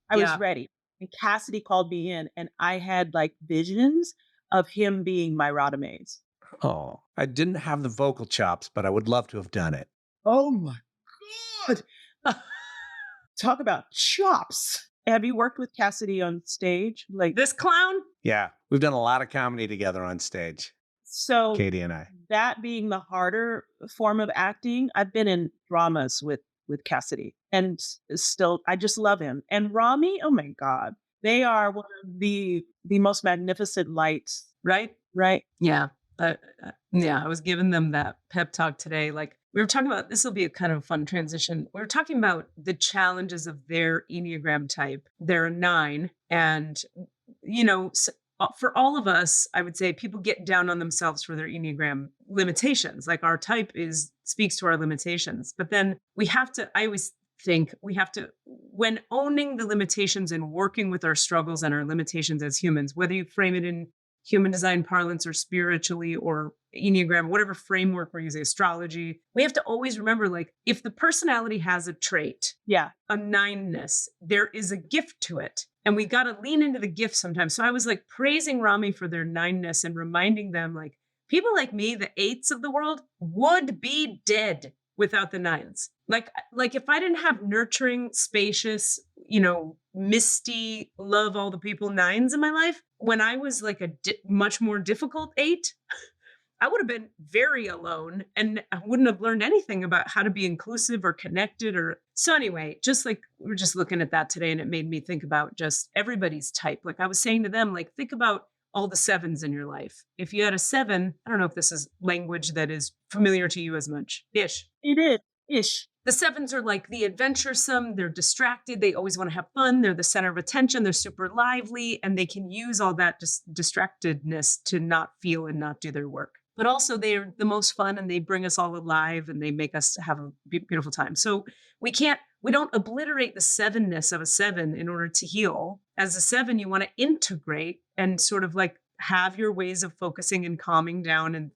I was ready. And Cassidy called me in, and I had like visions of him being my Radamés. Oh, I didn't have the vocal chops, but I would love to have done it. Oh my God. Talk about chops. Have you worked with Cassidy on stage? Like this clown? Yeah. We've done a lot of comedy together on stage. So Katie and I. That being the harder form of acting, I've been in dramas with Cassidy, and still, I just love him. And Rami, oh my God, they are one of the most magnificent lights. Right? Right. Yeah. I was giving them that pep talk today. Like, we were talking about, this will be a kind of fun transition. We were talking about the challenges of their Enneagram type. They're a 9. And, for all of us, I would say people get down on themselves for their Enneagram limitations. Like, our type speaks to our limitations. But then I always think we have to, when owning the limitations and working with our struggles and our limitations as humans, whether you frame it in human design parlance or spiritually or Enneagram, whatever framework we're using, astrology, we have to always remember, like, if the personality has a trait, a 9-ness, there is a gift to it. And we got to lean into the gift sometimes. So I was like praising Rami for their 9-ness and reminding them, like, people like me, the 8s of the world, would be dead without the 9s. Like if I didn't have nurturing, spacious, misty, love all the people 9s in my life, when I was like a much more difficult 8, I would have been very alone and I wouldn't have learned anything about how to be inclusive or connected so anyway, just like we're just looking at that today, and it made me think about just everybody's type. Like I was saying to them, like, think about all the 7s in your life. If you had a 7, I don't know if this is language that is familiar to you as much. Ish. It is. Ish. The 7s are like the adventuresome. They're distracted. They always want to have fun. They're the center of attention. They're super lively, and they can use all that distractedness to not feel and not do their work. But also they're the most fun, and they bring us all alive, and they make us have a beautiful time. So we don't obliterate the 7-ness of a 7 in order to heal. As a 7, you want to integrate and sort of like have your ways of focusing and calming down and,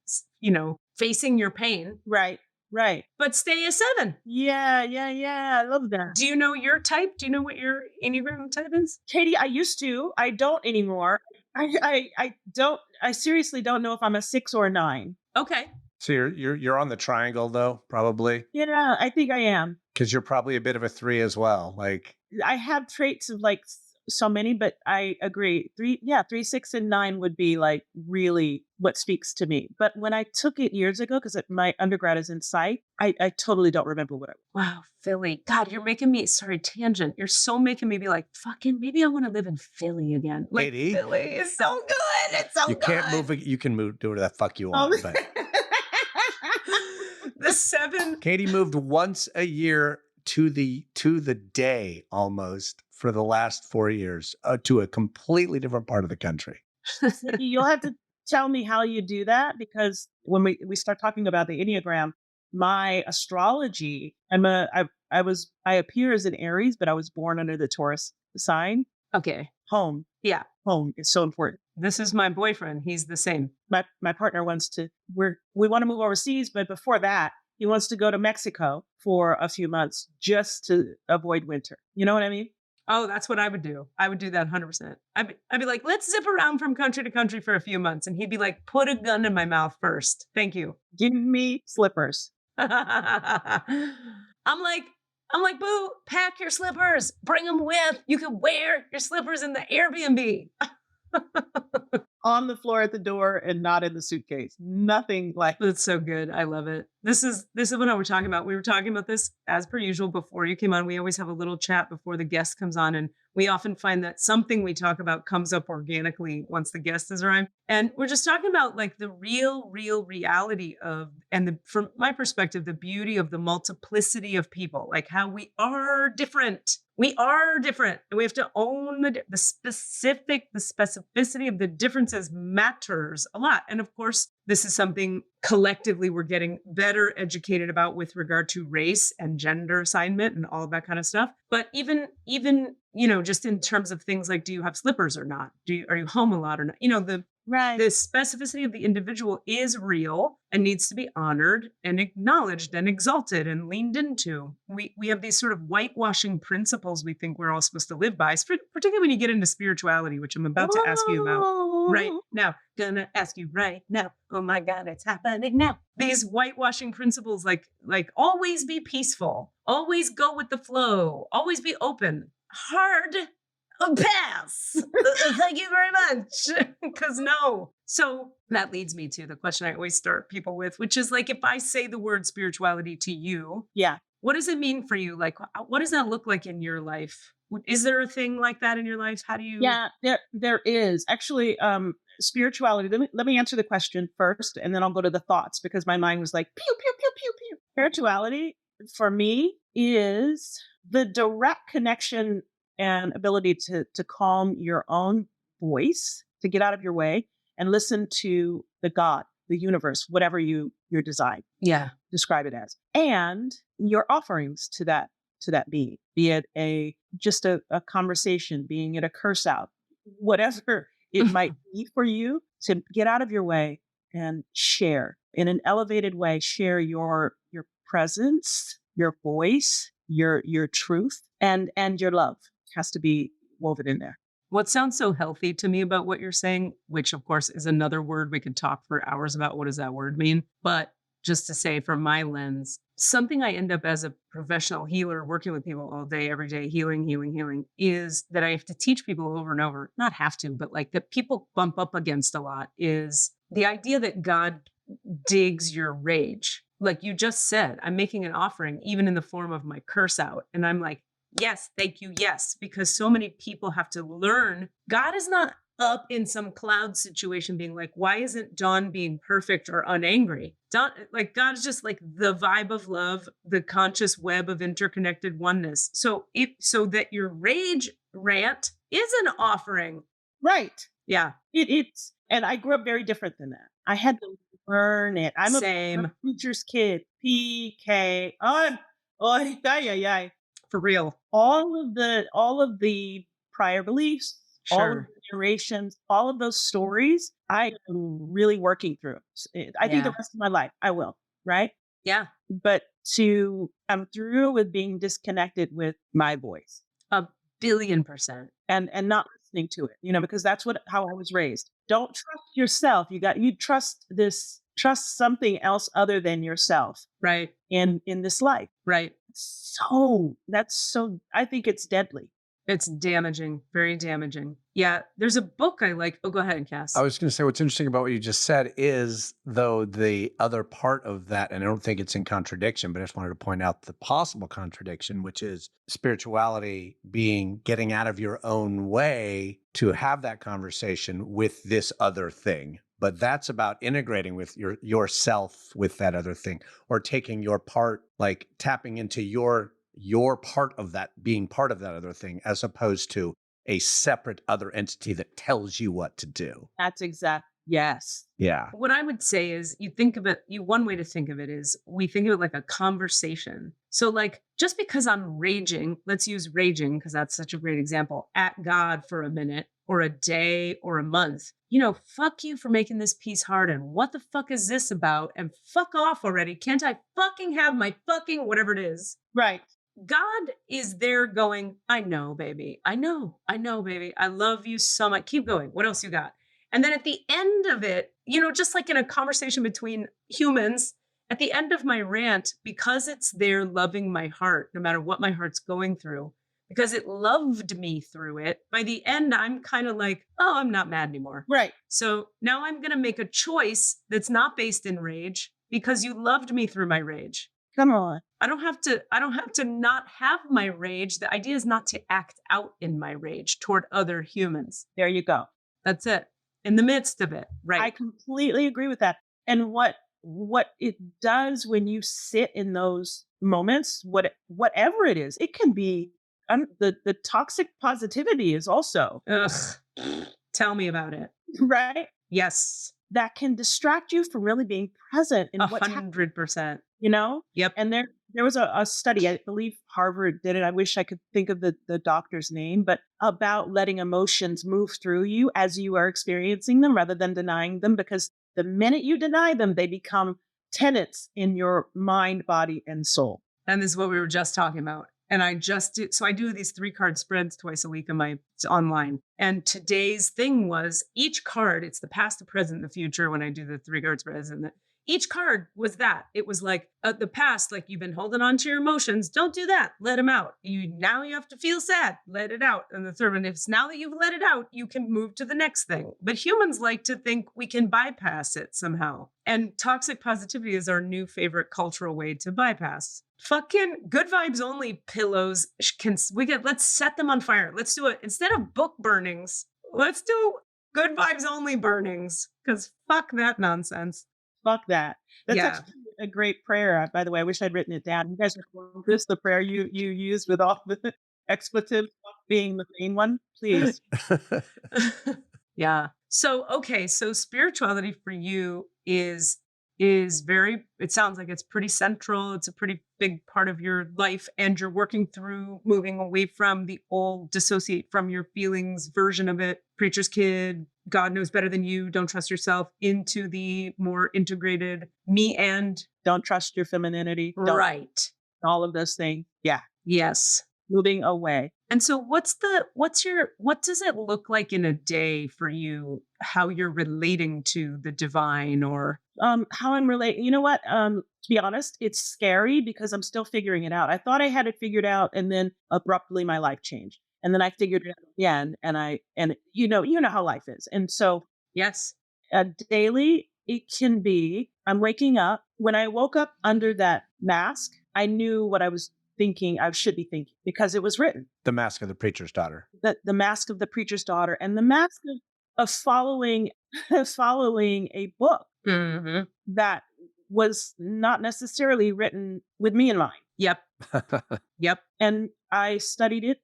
facing your pain. Right. But stay a 7. Yeah. I love that. Do you know your type? Do you know what your Enneagram type is? Katie, I used to. I don't anymore. I don't. I seriously don't know if I'm a 6 or a 9. Okay. So you're on the triangle though, probably. Yeah, I think I am. Because you're probably a bit of a 3 as well. Like, I have traits of like so many, but I agree. 3, 6, and 9 would be like really what speaks to me. But when I took it years ago, because my undergrad is in psych, I totally don't remember what I was. Wow, Philly. God, you're making me, sorry, tangent. You're so making me be like, fucking, maybe I want to live in Philly again. Like, Katie, Philly is so good. It's so good. You can't move. You can move, do whatever the fuck you want. But the 7. Katie moved once a year to the day almost for the last 4 years to a completely different part of the country. You'll have to tell me how you do that, because when we start talking about the Enneagram, my astrology, I appear as an Aries, but I was born under the Taurus sign. Okay. Home. Yeah. Home is so important. This is my boyfriend. He's the same. My partner wants to, we want to move overseas, but before that, he wants to go to Mexico for a few months just to avoid winter. You know what I mean? Oh, that's what I would do. I would do that 100%. I'd be like, let's zip around from country to country for a few months. And he'd be like, put a gun in my mouth first. Thank you. Give me slippers. I'm like, boo, pack your slippers. Bring them with. You can wear your slippers in the Airbnb. On the floor at the door and not in the suitcase. Nothing like that's so good. I love it. This is what I was talking about. We were talking about this as per usual before you came on. We always have a little chat before the guest comes on, and we often find that something we talk about comes up organically once the guest has arrived. And we're just talking about like the real reality of, and from my perspective, the beauty of the multiplicity of people, like how we are different. We are different, and we have to own the specificity of the differences matters a lot. And of course, this is something collectively we're getting better educated about with regard to race and gender assignment and all of that kind of stuff. But even just in terms of things like, do you have slippers or not? Are you home a lot or not? The specificity of the individual is real and needs to be honored and acknowledged and exalted and leaned into. We have these sort of whitewashing principles we think we're all supposed to live by, particularly when you get into spirituality, which I'm about to ask you about right now. Gonna ask you right now. Oh my God, it's happening now. These whitewashing principles like always be peaceful, always go with the flow, always be open. Hard pass. Thank you very much. Because no. So that leads me to the question I always start people with, which is like, if I say the word spirituality to you, what does it mean for you? Like, what does that look like in your life? Is there a thing like that in your life? How do you? Yeah, there is actually spirituality. Let me answer the question first, and then I'll go to the thoughts, because my mind was like, pew, pew, pew, pew, pew. Spirituality for me is the direct connection and ability to calm your own voice, to get out of your way and listen to the God, the universe, whatever your design. Yeah. Describe it as. And your offerings to that being, be it just a conversation, being it a curse out, whatever it might be for you, to get out of your way and share in an elevated way, share your presence, your voice, your truth, and your love has to be woven in there. What sounds so healthy to me about what you're saying, which of course is another word we could talk for hours about, what does that word mean? But just to say from my lens, something I end up as a professional healer working with people all day, every day, healing, is that I have to teach people over and over, not have to, but like that people bump up against a lot, is the idea that God digs your rage. Like you just said, I'm making an offering even in the form of my curse out. And I'm like, yes, thank you. Yes. Because so many people have to learn God is not up in some cloud situation being like, why isn't Dawn being perfect or unangry? God is just like the vibe of love, the conscious web of interconnected oneness. So that your rage rant is an offering. Right. Yeah. It's, and I grew up very different than that. I had to learn it. I'm a preacher's kid. PK. For real. All of the prior beliefs, all of the generations, all of those stories, I am really working through. I think the rest of my life, I will, right? Yeah. But I'm through with being disconnected with my voice. 1,000,000,000%. And not listening to it, because that's how I was raised. Don't trust yourself. You trust something else other than yourself. Right. In this life. Right. I think it's deadly. It's damaging, very damaging. Yeah. There's a book I like. Oh, go ahead, Cass. I was going to say, what's interesting about what you just said is, though, the other part of that, and I don't think it's in contradiction, but I just wanted to point out the possible contradiction, which is spirituality being getting out of your own way to have that conversation with this other thing. But that's about integrating with yourself with that other thing, or taking your part, like tapping into your part of that, being part of that other thing, as opposed to a separate other entity that tells you what to do. That's exact. Yes. Yeah. What I would say is you think of it, one way to think of it is we think of it like a conversation. So like, just because I'm raging, let's use raging because that's such a great example, at God for a minute or a day or a month, fuck you for making this piece hard. And what the fuck is this about? And fuck off already. Can't I fucking have my fucking whatever it is? Right. God is there going, I know, baby. I know, baby. I love you so much. Keep going. What else you got? And then at the end of it, just like in a conversation between humans, at the end of my rant, because it's there loving my heart, no matter what my heart's going through, because it loved me through it, by the end, I'm kind of like, oh, I'm not mad anymore. Right. So now I'm going to make a choice that's not based in rage because you loved me through my rage. Come on. I don't have to not have my rage. The idea is not to act out in my rage toward other humans. There you go. That's it. In the midst of it, right? I completely agree with that. And what it does when you sit in those moments, whatever it is, it can be the toxic positivity is also. Ugh. Tell me about it. Right? Yes. That can distract you from really being present in what's happening. 100%. Yep. And there was a study, I believe Harvard did it. I wish I could think of the doctor's name, but about letting emotions move through you as you are experiencing them rather than denying them, because the minute you deny them, they become tenets in your mind, body, and soul. And this is what we were just talking about. And I do these 3-card spreads twice a week it's online. And today's thing was each card, it's the past, the present, the future when I do the 3-card spreads. And each card was that. It was like the past, like you've been holding on to your emotions. Don't do that. Let them out. Now you have to feel sad. Let it out. And the third one, if it's now that you've let it out, you can move to the next thing. But humans like to think we can bypass it somehow. And toxic positivity is our new favorite cultural way to bypass. Fucking good vibes only pillows. Let's set them on fire. Let's do it. Instead of book burnings, let's do good vibes only burnings. Because fuck that nonsense. Fuck that. That's actually a great prayer. By the way, I wish I'd written it down. You guys are this the prayer you used with all the expletives being the main one, please. Yeah. So spirituality for you is very, it sounds like it's pretty central. It's a pretty big part of your life, and you're working through moving away from the old dissociate from your feelings version of it, preacher's kid, God knows better than you, don't trust yourself, into the more integrated me and don't trust your femininity. Right. All of those things. Yeah. Yes. Moving away. And so what does it look like in a day for you, how you're relating to the divine, or how I'm relating? You know what? To be honest, it's scary because I'm still figuring it out. I thought I had it figured out, and then abruptly my life changed. And then I figured it out again, and you know how life is. And so yes, daily it can be, I'm waking up. When I woke up under that mask, I knew what I was thinking I should be thinking because it was written. The Mask of the Preacher's Daughter. The Mask of the Preacher's Daughter, and the mask of following a book that was not necessarily written with me in mind. Yep. Yep. And I studied it,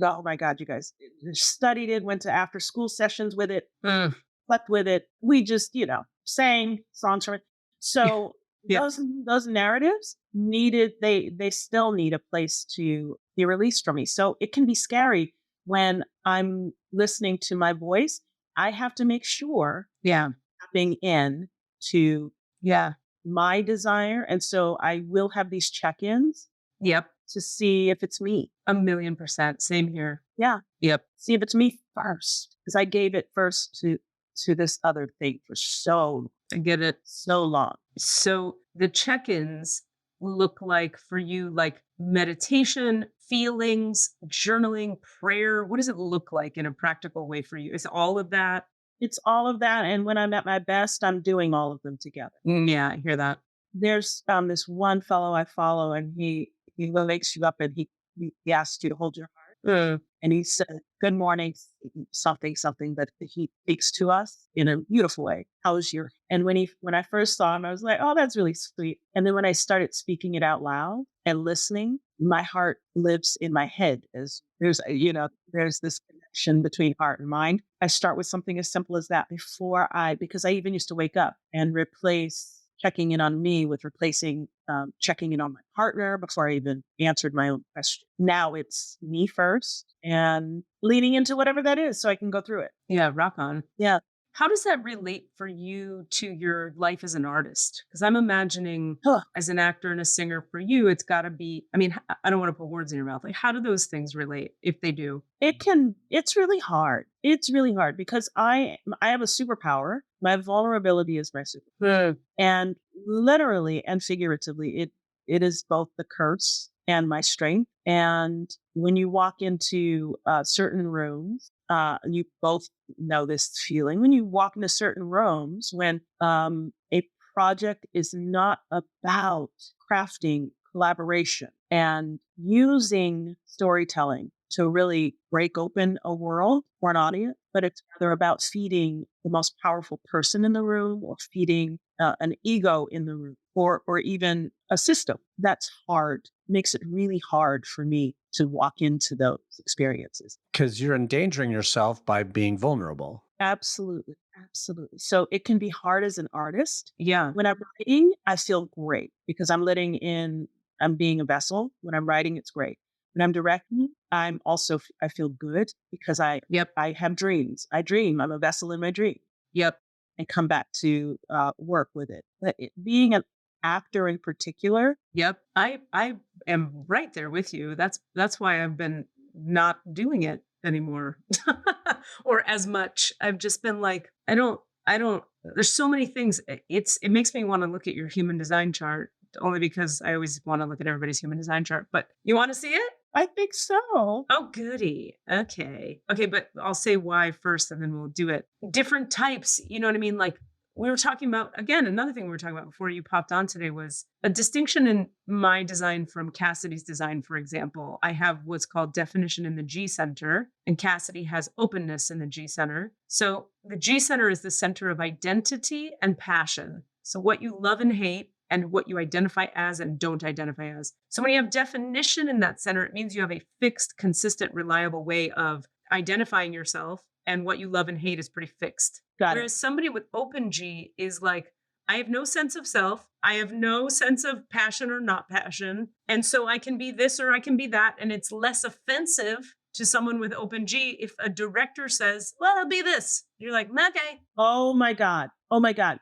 oh my God, you guys, studied it, went to after school sessions with it, slept with it. We just, sang songs from it. So those narratives they still need a place to be released from me. So it can be scary when I'm listening to my voice. I have to make sure tapping in to my desire. And so I will have these check-ins. Yep. To see if it's me. 1,000,000%. Same here. Yeah. Yep. See if it's me first. Because I gave it first to this other thing for I get it. So long. So the check-ins look like for you, like meditation, feelings, journaling, prayer. What does it look like in a practical way for you? Is all of that? It's all of that. And when I'm at my best, I'm doing all of them together. Yeah, I hear that. There's this one fellow I follow, and he wakes you up and he asks you to hold your heart. And he said, good morning, something, but he speaks to us in a beautiful way. How's your, and when I first saw him, I was like, oh, that's really sweet. And then when I started speaking it out loud and listening, my heart lives in my head as there's this connection connection between heart and mind. I start with something as simple as that because I even used to wake up and replace checking in on me with replacing checking in on my partner before I even answered my own question. Now it's me first and leaning into whatever that is so I can go through it. Yeah, rock on. Yeah. How does that relate for you to your life as an artist? Because I'm imagining as an actor and a singer for you, it's got to be, I mean, I don't want to put words in your mouth. Like, how do those things relate if they do? It's really hard. It's really hard because I have a superpower. My vulnerability is my superpower. And literally and figuratively, it is both the curse and my strength. And when you walk into certain rooms, you both know this feeling. When you walk into certain rooms, when a project is not about crafting collaboration and using storytelling to really break open a world for an audience, but it's rather about feeding the most powerful person in the room or feeding an ego in the room or even a system. That's hard. Makes it really hard for me to walk into those experiences. Because you're endangering yourself by being vulnerable. Absolutely. Absolutely. So it can be hard as an artist. Yeah. When I'm writing, I feel great because I'm being a vessel. When I'm writing, it's great. When I'm directing, I feel good because I have dreams. I dream. I'm a vessel in my dream. Yep. And come back to work with it. But being an actor in particular. Yep. I am right there with you. That's why I've been not doing it anymore or as much. I've just been like, I don't, there's so many things. It makes me want to look at your human design chart only because I always want to look at everybody's human design chart, but you want to see it? I think so. Oh, goody. Okay. But I'll say why first and then we'll do it. Different types, you know what I mean? Like we were talking about, again, another thing we were talking about before you popped on today was a distinction in my design from Cassidy's design, for example. I have what's called definition in the G center, and Cassidy has openness in the G center. So the G center is the center of identity and passion. So what you love and hate, and what you identify as and don't identify as. So when you have definition in that center, it means you have a fixed, consistent, reliable way of identifying yourself, and what you love and hate is pretty fixed. Whereas somebody with open G is like, I have no sense of self. I have no sense of passion or not passion. And so I can be this or I can be that. And it's less offensive to someone with open G if a director says, well, I'll be this. You're like, okay. Oh my God.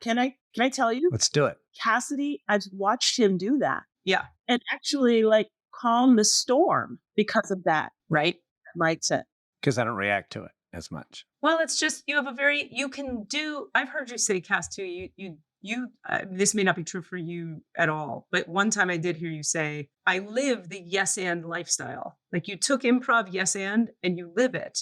Can I tell you? Let's do it. Cassidy, I've watched him do that. Yeah. And actually like calm the storm because of that. Right. Mindset. Because I don't react to it as much. Well, it's just, I've heard you say, Cass, too, this may not be true for you at all, but one time I did hear you say, I live the yes and lifestyle. Like you took improv yes and you live it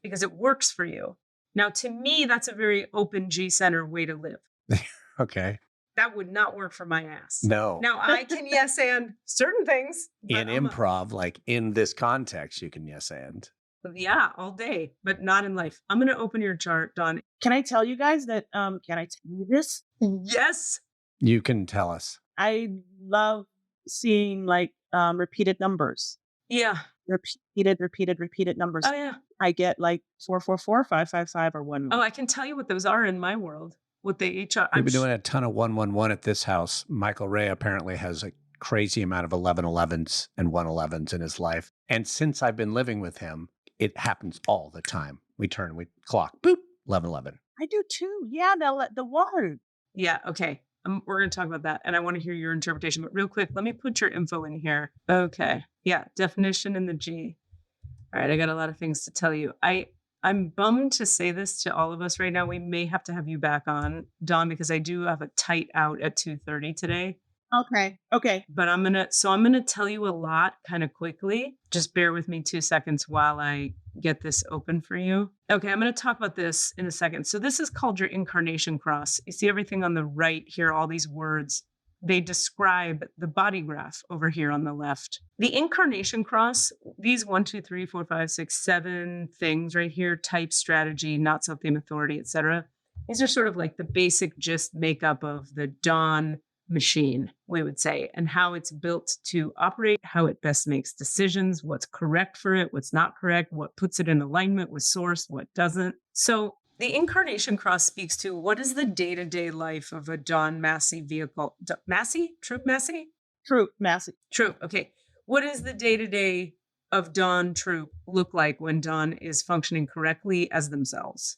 because it works for you. Now, to me, that's a very open G center way to live. Okay. That would not work for my ass. No. Now, I can yes and certain things. In improv, like in this context, you can yes and. Yeah, all day, but not in life. I'm going to open your chart, Dawn. Can I tell you guys that, can I tell you this? Yes. You can tell us. I love seeing like repeated numbers. Yeah. Repeated numbers. Oh, yeah. I get like 444, 555, or 1. Oh, I can tell you what those are in my world. What they each are. We've been doing a ton of 111 at this house. Michael Ray apparently has a crazy amount of 1111s and 111s in his life. And since I've been living with him, it happens all the time. We clock, boop, 1111. I do too. Yeah, the water. Yeah, okay. We're going to talk about that. And I want to hear your interpretation. But real quick, let me put your info in here. Okay. Yeah, definition in the G. All right, I got a lot of things to tell you. I'm bummed to say this to all of us right now. We may have to have you back on, Dawn, because I do have a tight out at 2:30 today. Okay. But I'm going to tell you a lot kind of quickly. Just bear with me 2 seconds while I get this open for you. Okay, I'm going to talk about this in a second. So this is called your incarnation cross. You see everything on the right here, all these words. They describe the body graph over here on the left. The incarnation cross, these 1, 2, 3, 4, 5, 6, 7 things right here, type, strategy, not self-theme, authority, etc. These are sort of like the basic gist makeup of the Dawn machine, we would say, and how it's built to operate, how it best makes decisions, what's correct for it, what's not correct, what puts it in alignment with source, what doesn't. So the incarnation cross speaks to what is the day-to-day life of a Don Massey vehicle. Massey? Troupe Massey? Troupe Massey. Troupe. Okay. What is the day-to-day of Don Troupe look like when Don is functioning correctly as themselves?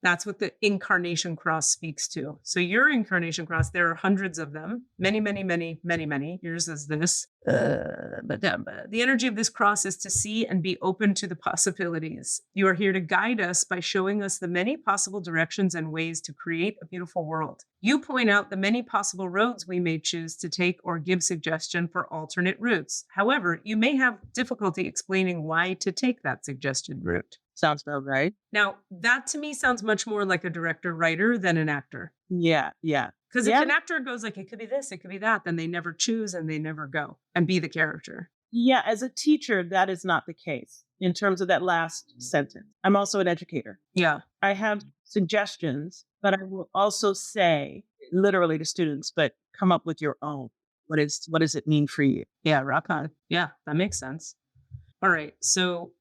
That's what the incarnation cross speaks to. So your incarnation cross, there are hundreds of them, many, many, many, many, many. Yours is this. But the energy of this cross is to see and be open to the possibilities. You are here to guide us by showing us the many possible directions and ways to create a beautiful world. You point out the many possible roads we may choose to take or give suggestion for alternate routes. However, you may have difficulty explaining why to take that suggested route. Sounds about right. Now, that to me sounds much more like a director-writer than an actor. Yeah. Because if an actor goes like, it could be this, it could be that, then they never choose and they never go and be the character. Yeah, as a teacher, that is not the case in terms of that last sentence. I'm also an educator. Yeah. I have suggestions, but I will also say literally to students, but come up with your own. What does it mean for you? Yeah, rock on. Yeah, that makes sense. All right. So,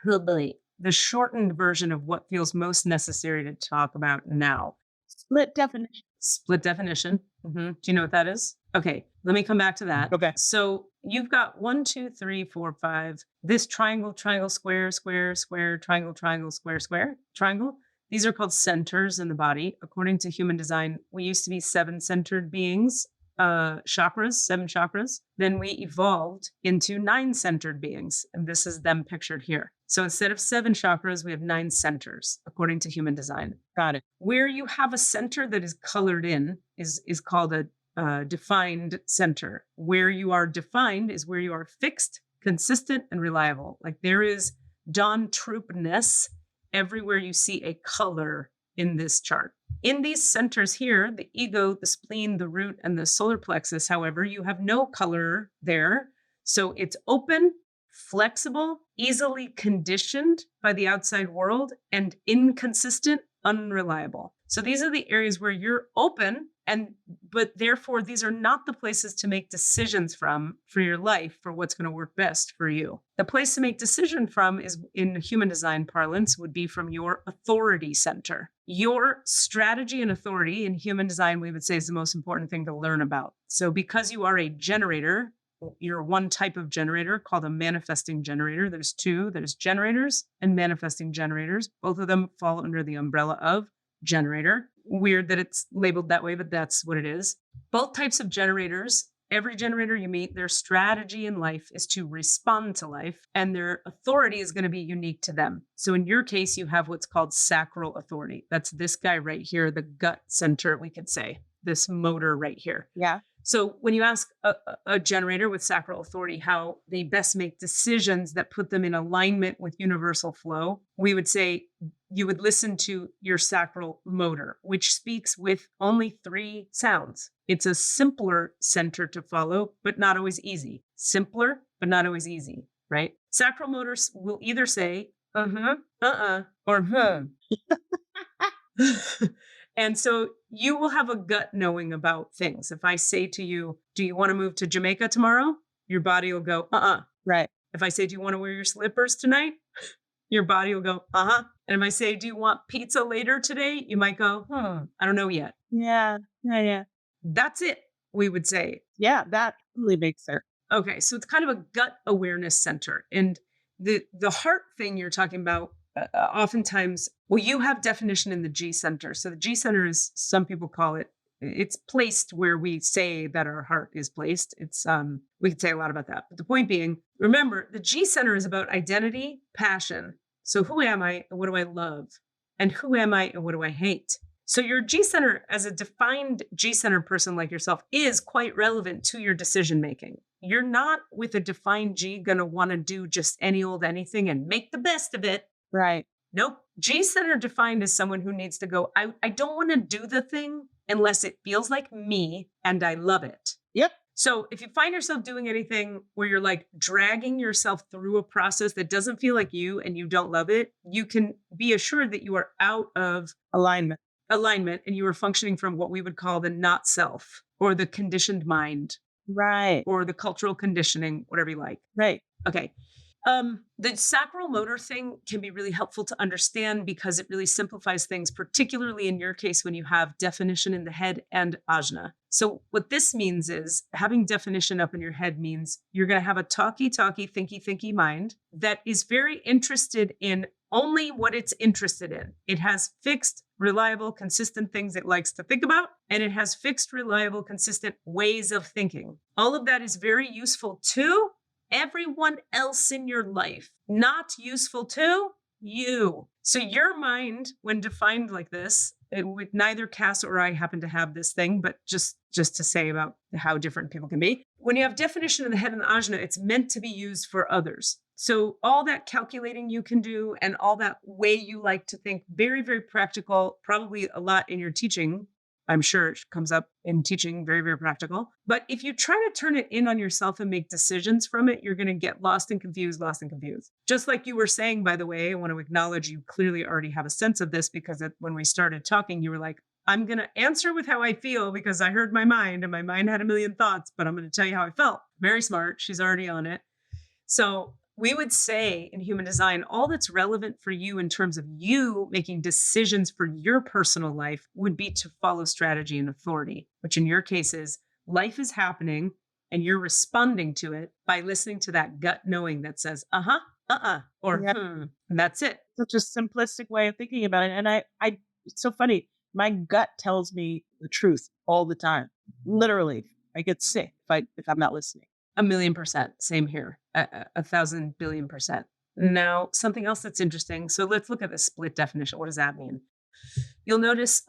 the shortened version of what feels most necessary to talk about now. Split definition. Split definition. Mm-hmm. Do you know what that is? Okay, let me come back to that. Okay. So you've got 1, 2, 3, 4, 5. This triangle, triangle, square, square, square, triangle, triangle, square, square, triangle. These are called centers in the body. According to human design, we used to be 7-centered beings. Chakras, 7 chakras. Then we evolved into 9-centered beings. And this is them pictured here. So instead of 7 chakras, we have 9 centers, according to human design. Got it. Where you have a center that is colored in is called a defined center. Where you are defined is where you are fixed, consistent, and reliable. Like there is Don Troupe-ness everywhere you see a color in this chart. In these centers here, the ego, the spleen, the root, and the solar plexus, however, you have no color there. So it's open, flexible, easily conditioned by the outside world, and inconsistent, unreliable. So these are the areas where you're open, but therefore these are not the places to make decisions from for your life for what's going to work best for you. The place to make decision from is, in human design parlance, would be from your authority center. Your strategy and authority in human design, we would say, is the most important thing to learn about. So because you are a generator, you're one type of generator called a manifesting generator. There's 2. There's generators and manifesting generators. Both of them fall under the umbrella of generator. Weird that it's labeled that way, but that's what it is. Both types of generators, every generator you meet, their strategy in life is to respond to life, and their authority is going to be unique to them. So in your case, you have what's called sacral authority. That's this guy right here, the gut center, we could say, this motor right here. Yeah. So when you ask a generator with sacral authority how they best make decisions that put them in alignment with universal flow, we would say you would listen to your sacral motor, which speaks with only 3 sounds. It's a simpler center to follow, but not always easy. Simpler, but not always easy, right? Sacral motors will either say, or And so you will have a gut knowing about things. If I say to you, do you want to move to Jamaica tomorrow? Your body will go, Right. If I say, do you want to wear your slippers tonight? Your body will go, And if I say, do you want pizza later today? You might go, I don't know yet. Yeah. That's it, we would say. Yeah, that really makes sense. Okay, so it's kind of a gut awareness center. And the heart thing you're talking about, oftentimes, well, you have definition in the G center. So the G center is, some people call it, it's placed where we say that our heart is placed. It's, we could say a lot about that. But the point being, remember, the G center is about identity, passion. So who am I and what do I love? And who am I and what do I hate? So your G center, as a defined G center person like yourself, is quite relevant to your decision making. You're not, with a defined G, going to want to do just any old anything and make the best of it. Right. Nope. G center defined as someone who needs to go, I don't want to do the thing unless it feels like me and I love it. Yep. So if you find yourself doing anything where you're like dragging yourself through a process that doesn't feel like you and you don't love it, you can be assured that you are out of alignment. alignment and you were functioning from what we would call the not self or the conditioned mind. Right. Or the cultural conditioning, whatever you like. Right. Okay. The sacral motor thing can be really helpful to understand because it really simplifies things, particularly in your case when you have definition in the head and ajna. So what this means is having definition up in your head means you're going to have a talky, thinky mind that is very interested in only what it's interested in. It has fixed, reliable, consistent things it likes to think about, and it has fixed, reliable, consistent ways of thinking. All of that is very useful to everyone else in your life, not useful to you. So your mind, when defined like this, neither Cass or I happen to have this thing, but just to say about how different people can be. When you have definition in the head and the ajna, it's meant to be used for others. So all that calculating you can do and all that way you like to think, very, very practical, probably a lot in your teaching. I'm sure it comes up in teaching, very, very practical. But if you try to turn it in on yourself and make decisions from it, you're going to get lost and confused. Just like you were saying, by the way, I want to acknowledge you clearly already have a sense of this because when we started talking, you were like, I'm going to answer with how I feel because I heard my mind and my mind had a million thoughts, but I'm going to tell you how I felt. Very smart. She's already on it. So we would say in human design, all that's relevant for you in terms of you making decisions for your personal life would be to follow strategy and authority, which in your case is life is happening and you're responding to it by listening to that gut knowing that says, or and that's it. Such a simplistic way of thinking about it. And I it's so funny. My gut tells me the truth all the time. Literally, I get sick if I'm not listening. 1,000,000%. Same here. 1,000 billion %. Now, something else that's interesting. So let's look at the split definition. What does that mean? You'll notice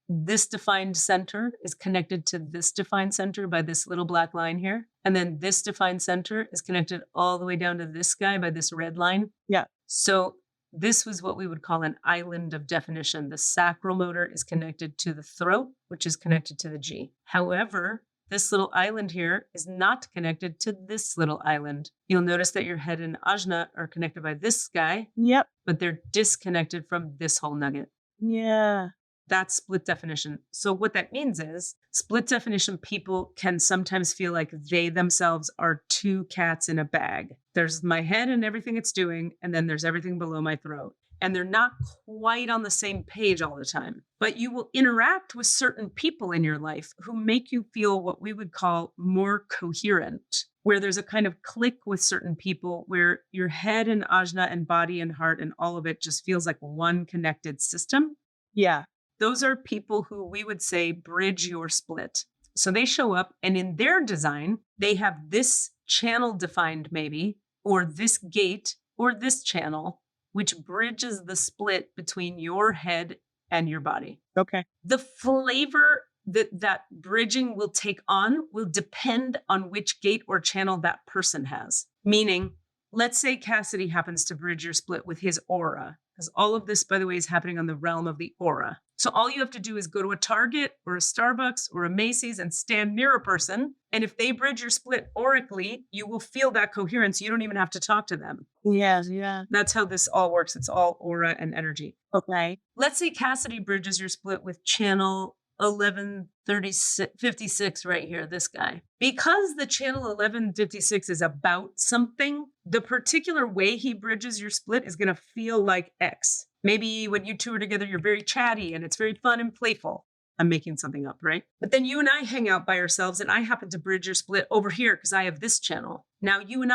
this defined center is connected to this defined center by this little black line here. And then this defined center is connected all the way down to this guy by this red line. Yeah. So this was what we would call an island of definition. The sacral motor is connected to the throat, which is connected to the G. However, this little island here is not connected to this little island. You'll notice that your head and ajna are connected by this guy. Yep. But they're disconnected from this whole nugget. Yeah. That's split definition. So what that means is split definition people can sometimes feel like they themselves are two cats in a bag. There's my head and everything it's doing, and then there's everything below my throat. And they're not quite on the same page all the time. But you will interact with certain people in your life who make you feel what we would call more coherent, where there's a kind of click with certain people where your head and ajna and body and heart and all of it just feels like one connected system. Yeah. Those are people who we would say bridge your split. So they show up and in their design, they have this channel defined maybe, or this gate, or this channel, which bridges the split between your head and your body. Okay. The flavor that bridging will take on will depend on which gate or channel that person has. Meaning, let's say Cassidy happens to bridge your split with his aura, because all of this, by the way, is happening on the realm of the aura. So all you have to do is go to a Target or a Starbucks or a Macy's and stand near a person. And if they bridge your split aurically, you will feel that coherence. You don't even have to talk to them. Yes, yeah. That's how this all works. It's all aura and energy. Okay. Let's say Cassidy bridges your split with channel 1156 right here, this guy. Because the channel 1156 is about something, the particular way he bridges your split is going to feel like X. Maybe when you two are together, you're very chatty and it's very fun and playful. I'm making something up, right? But then you and I hang out by ourselves and I happen to bridge your split over here because I have this channel. Now you and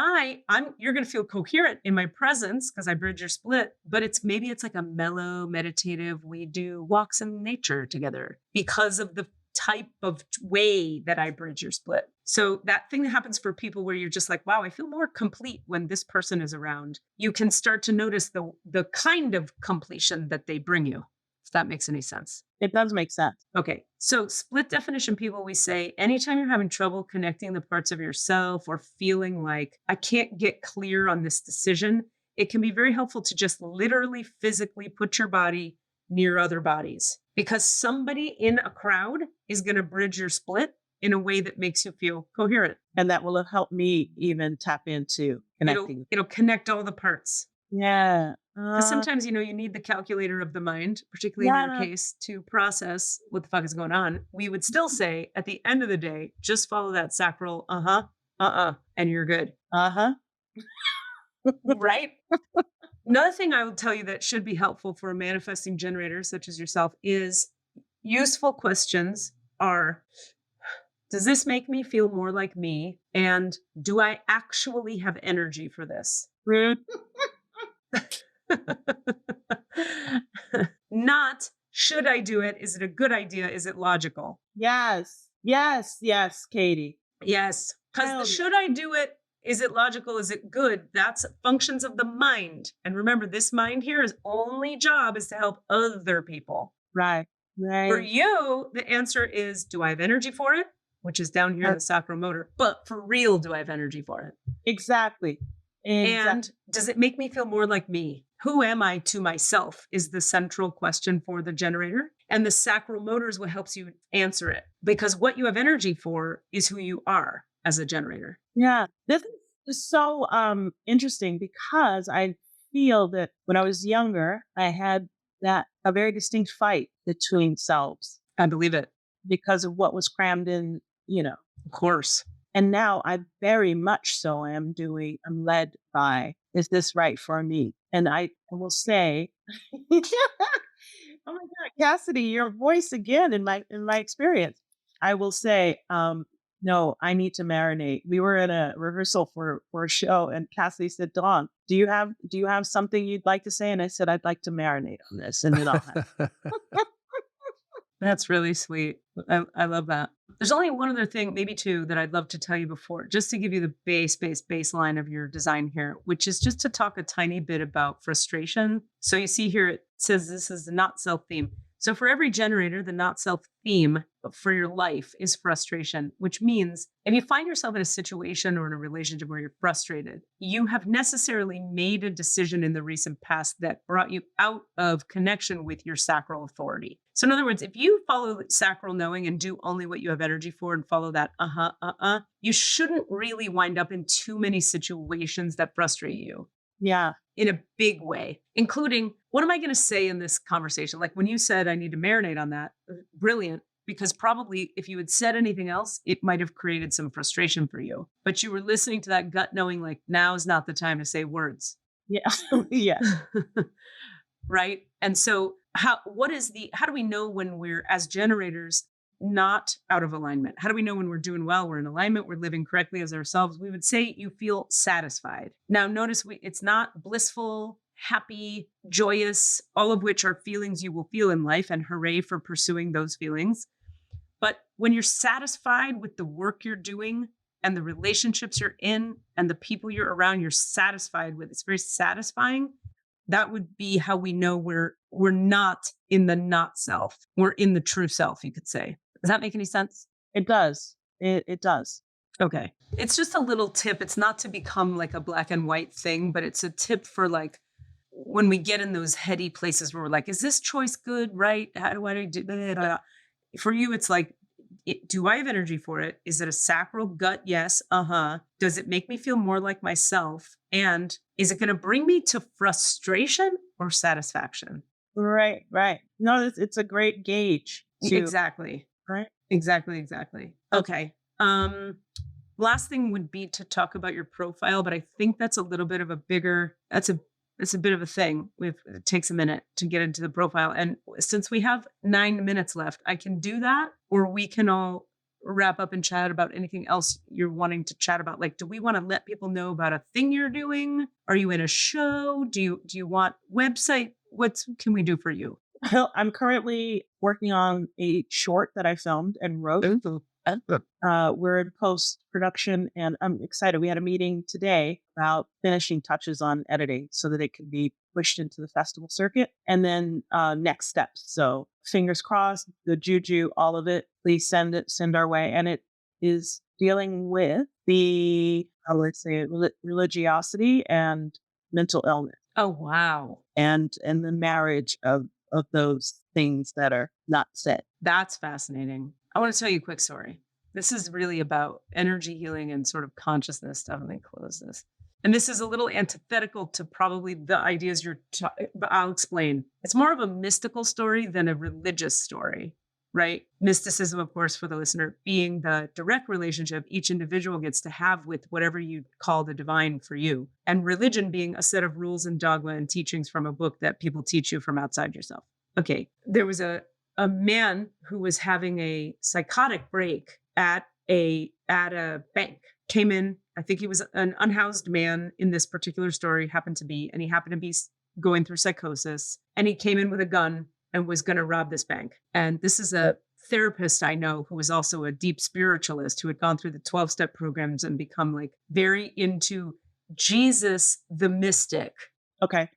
you're going to feel coherent in my presence because I bridge your split, but maybe it's like a mellow, meditative, we do walks in nature together because of the type of way that I bridge your split. So that thing that happens for people where you're just like, wow, I feel more complete when this person is around. You can start to notice the kind of completion that they bring you. If that makes any sense. It does make sense. Okay. So split definition people, we say, anytime you're having trouble connecting the parts of yourself or feeling like I can't get clear on this decision, it can be very helpful to just literally physically put your body near other bodies because somebody in a crowd is going to bridge your split in a way that makes you feel coherent. And that will help me even tap into connecting. It'll connect all the parts. Yeah. Because sometimes, you need the calculator of the mind, particularly in your case, to process what the fuck is going on. We would still say at the end of the day, just follow that sacral, and you're good. Right? Another thing I will tell you that should be helpful for a manifesting generator such as yourself is useful questions are, does this make me feel more like me? And do I actually have energy for this? Not, should I do it? Is it a good idea? Is it logical? Yes, Katie. Yes. Because should I do it? Is it logical? Is it good? That's functions of the mind. And remember, this mind here is only job is to help other people. Right. For you, the answer is, do I have energy for it? Which is down here in the sacromotor. But for real, do I have energy for it? Exactly. And does it make me feel more like me? Who am I to myself is the central question for the generator. And the sacromotor is what helps you answer it. Because what you have energy for is who you are as a generator. Yeah. This is so interesting because I feel that when I was younger, I had a very distinct fight between selves. I believe it. Because of what was crammed in, Of course. And now I very much so I'm led by, is this right for me? And I will say, oh my God, Cassidy, your voice again in my experience. I will say, no, I need to marinate. We were in a rehearsal for a show and Cassidy said, Dawn, do you have something you'd like to say? And I said, I'd like to marinate on this. And then I'll have That's really sweet. I love that. There's only one other thing, maybe two, that I'd love to tell you before, just to give you the baseline of your design here, which is just to talk a tiny bit about frustration. So you see here, it says this is the not self theme. So for every generator, the not self theme for your life is frustration, which means if you find yourself in a situation or in a relationship where you're frustrated, you have necessarily made a decision in the recent past that brought you out of connection with your sacral authority. So in other words, if you follow sacral knowing and do only what you have energy for and follow that, you shouldn't really wind up in too many situations that frustrate you. Yeah. In a big way, including, what am I going to say in this conversation? Like when you said, I need to marinate on that, brilliant, because probably if you had said anything else, it might have created some frustration for you. But you were listening to that gut knowing, like, now is not the time to say words. Yeah. Yeah. Right. And so how do we know when we're, as generators, not out of alignment? How do we know when we're doing well, we're in alignment, we're living correctly as ourselves? We would say you feel satisfied. Now, notice it's not blissful, happy, joyous, all of which are feelings you will feel in life, and hooray for pursuing those feelings. But when you're satisfied with the work you're doing and the relationships you're in and the people you're around, you're satisfied with, it's very satisfying. That would be how we know we're not in the not self. We're in the true self, you could say. Does that make any sense? It does. It does. Okay. It's just a little tip. It's not to become like a black and white thing, but it's a tip for like when we get in those heady places where we're like, is this choice good, right? How do I do that? For you, it's like, do I have energy for it? Is it a sacral gut? Yes. Does it make me feel more like myself? And is it going to bring me to frustration or satisfaction? Right. No, it's a great gauge. Exactly. Right. Exactly. Okay. Last thing would be to talk about your profile, but I think that's a little bit of it's a bit of a thing. It takes a minute to get into the profile. And since we have 9 minutes left, I can do that, or we can all wrap up and chat about anything else you're wanting to chat about. Like, do we want to let people know about a thing you're doing? Are you in a show? Do you want website? What can we do for you? I'm currently working on a short that I filmed and wrote. We're in post-production and I'm excited. We had a meeting today about finishing touches on editing so that it can be pushed into the festival circuit, and then next steps. So fingers crossed, the juju, all of it, please send our way. And it is dealing with the, religiosity and mental illness. Oh, wow. And the marriage of those things that are not said. That's fascinating. I want to tell you a quick story. This is really about energy healing and sort of consciousness stuff. Let me close this. And this is a little antithetical to probably the ideas but I'll explain. It's more of a mystical story than a religious story, right? Mysticism, of course, for the listener, being the direct relationship each individual gets to have with whatever you call the divine for you. And religion being a set of rules and dogma and teachings from a book that people teach you from outside yourself. Okay, there was a man who was having a psychotic break at a bank. Came in, I think he was an unhoused man in this particular story, happened to be going through psychosis. And he came in with a gun and was going to rob this bank. And this is a therapist I know who was also a deep spiritualist who had gone through the 12-step programs and become like very into Jesus, the mystic. Okay.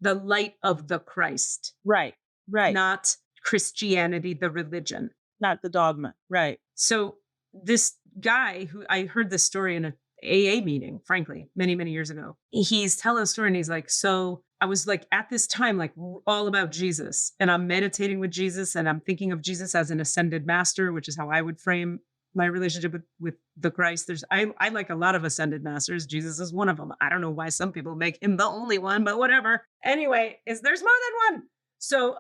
The light of the Christ. Right. Not Christianity, the religion. Not the dogma. Right. So this guy who I heard this story in a AA meeting, frankly, many, many years ago, he's telling a story and he's like, so I was like at this time, like all about Jesus, and I'm meditating with Jesus and I'm thinking of Jesus as an ascended master, which is how I would frame my relationship with the Christ. I like a lot of ascended masters. Jesus is one of them. I don't know why some people make him the only one, but whatever. Anyway, there's more than one. So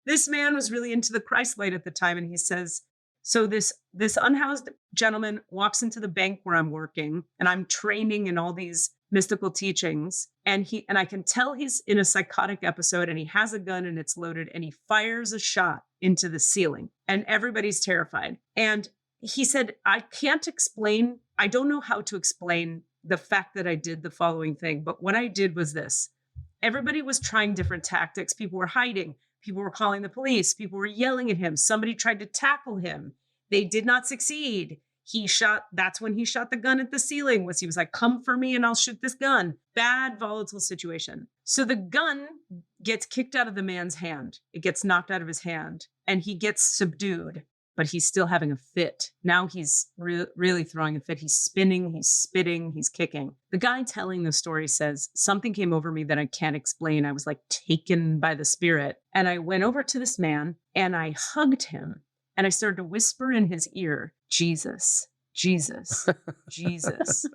this man was really into the Christ light at the time. And he says, so this unhoused gentleman walks into the bank where I'm working and I'm training in all these mystical teachings. And I can tell he's in a psychotic episode and he has a gun and it's loaded and he fires a shot into the ceiling and everybody's terrified. And he said, I don't know how to explain the fact that I did the following thing, but what I did was this. Everybody was trying different tactics. People were hiding. People were calling the police. People were yelling at him. Somebody tried to tackle him. They did not succeed. That's when he shot the gun at the ceiling. He was like, come for me and I'll shoot this gun. Bad, volatile situation. So the gun gets kicked out of the man's hand. It gets knocked out of his hand and he gets subdued, but he's still having a fit. Now he's really throwing a fit. He's spinning, he's spitting, he's kicking. The guy telling the story says, something came over me that I can't explain. I was like taken by the spirit. And I went over to this man and I hugged him and I started to whisper in his ear, Jesus, Jesus, Jesus.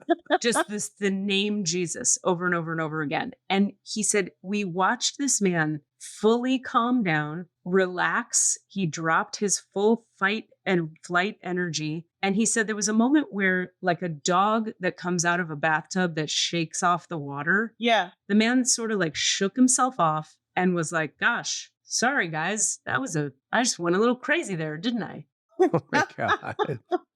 Just the name Jesus over and over and over again. And he said, we watched this man fully calm down, relax. He dropped his full fight and flight energy. And he said there was a moment where, like a dog that comes out of a bathtub that shakes off the water. Yeah. The man sort of like shook himself off and was like, gosh, sorry guys, I just went a little crazy there, didn't I? Oh my God.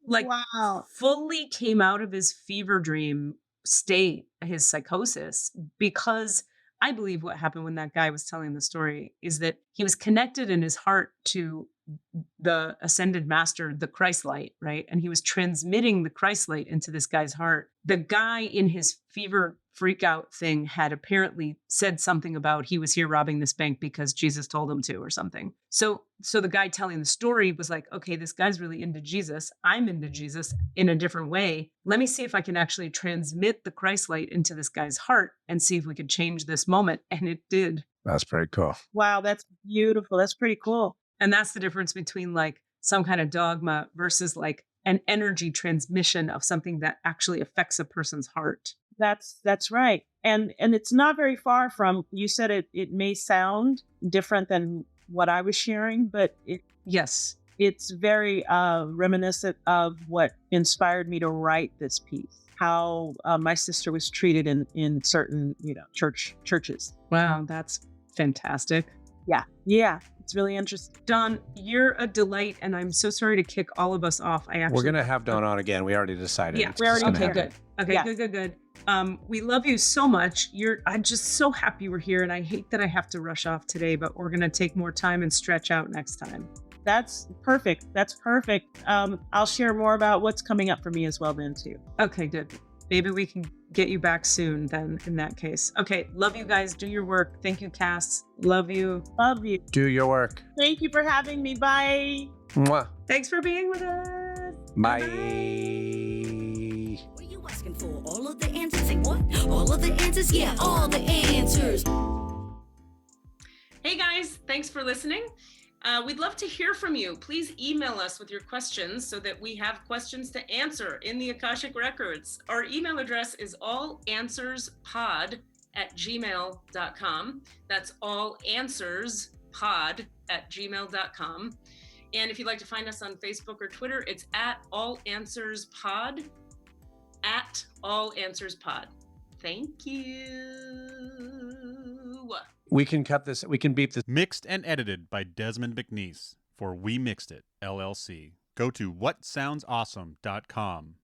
Wow. Fully came out of his fever dream state, his psychosis, because I believe what happened when that guy was telling the story is that he was connected in his heart to the ascended master, the Christ light, right? And he was transmitting the Christ light into this guy's heart. The guy in his fever freak out thing had apparently said something about he was here robbing this bank because Jesus told him to or something. So the guy telling the story was like, okay, this guy's really into Jesus. I'm into Jesus in a different way. Let me see if I can actually transmit the Christ light into this guy's heart and see if we could change this moment. And it did. That's pretty cool. Wow, that's beautiful. That's pretty cool. And that's the difference between like some kind of dogma versus like an energy transmission of something that actually affects a person's heart. That's right. And it's not very far from, you said it may sound different than what I was sharing, but yes, it's very reminiscent of what inspired me to write this piece. How my sister was treated in certain, churches. Wow, that's fantastic. Yeah. It's really interesting. Dawn, you're a delight, and I'm so sorry to kick all of us off. We're going to have Dawn on again. We already decided. Yeah, okay, good. Okay, yeah. Good. We love you so much. I'm just so happy you were here, and I hate that I have to rush off today, but we're going to take more time and stretch out next time. That's perfect. I'll share more about what's coming up for me as well then too. Okay, good. Maybe we can get you back soon then in that case. Okay, love you guys. Do your work. Thank you, Cass. Love you. Love you. Do your work. Thank you for having me. Bye. Mwah. Thanks for being with us. Bye. What are you asking for? All of the answers? Say what? All of the answers? Yeah, all the answers. Hey guys, thanks for listening. We'd love to hear from you. Please email us with your questions so that we have questions to answer in the Akashic Records. Our email address is allanswerspod@gmail.com. That's allanswerspod@gmail.com. And if you'd like to find us on Facebook or Twitter, it's @allanswerspod, @allanswerspod. Thank you. We can cut this. We can beep this. Mixed and edited by Desmond McNeese for We Mixed It, LLC. Go to whatsoundsawesome.com.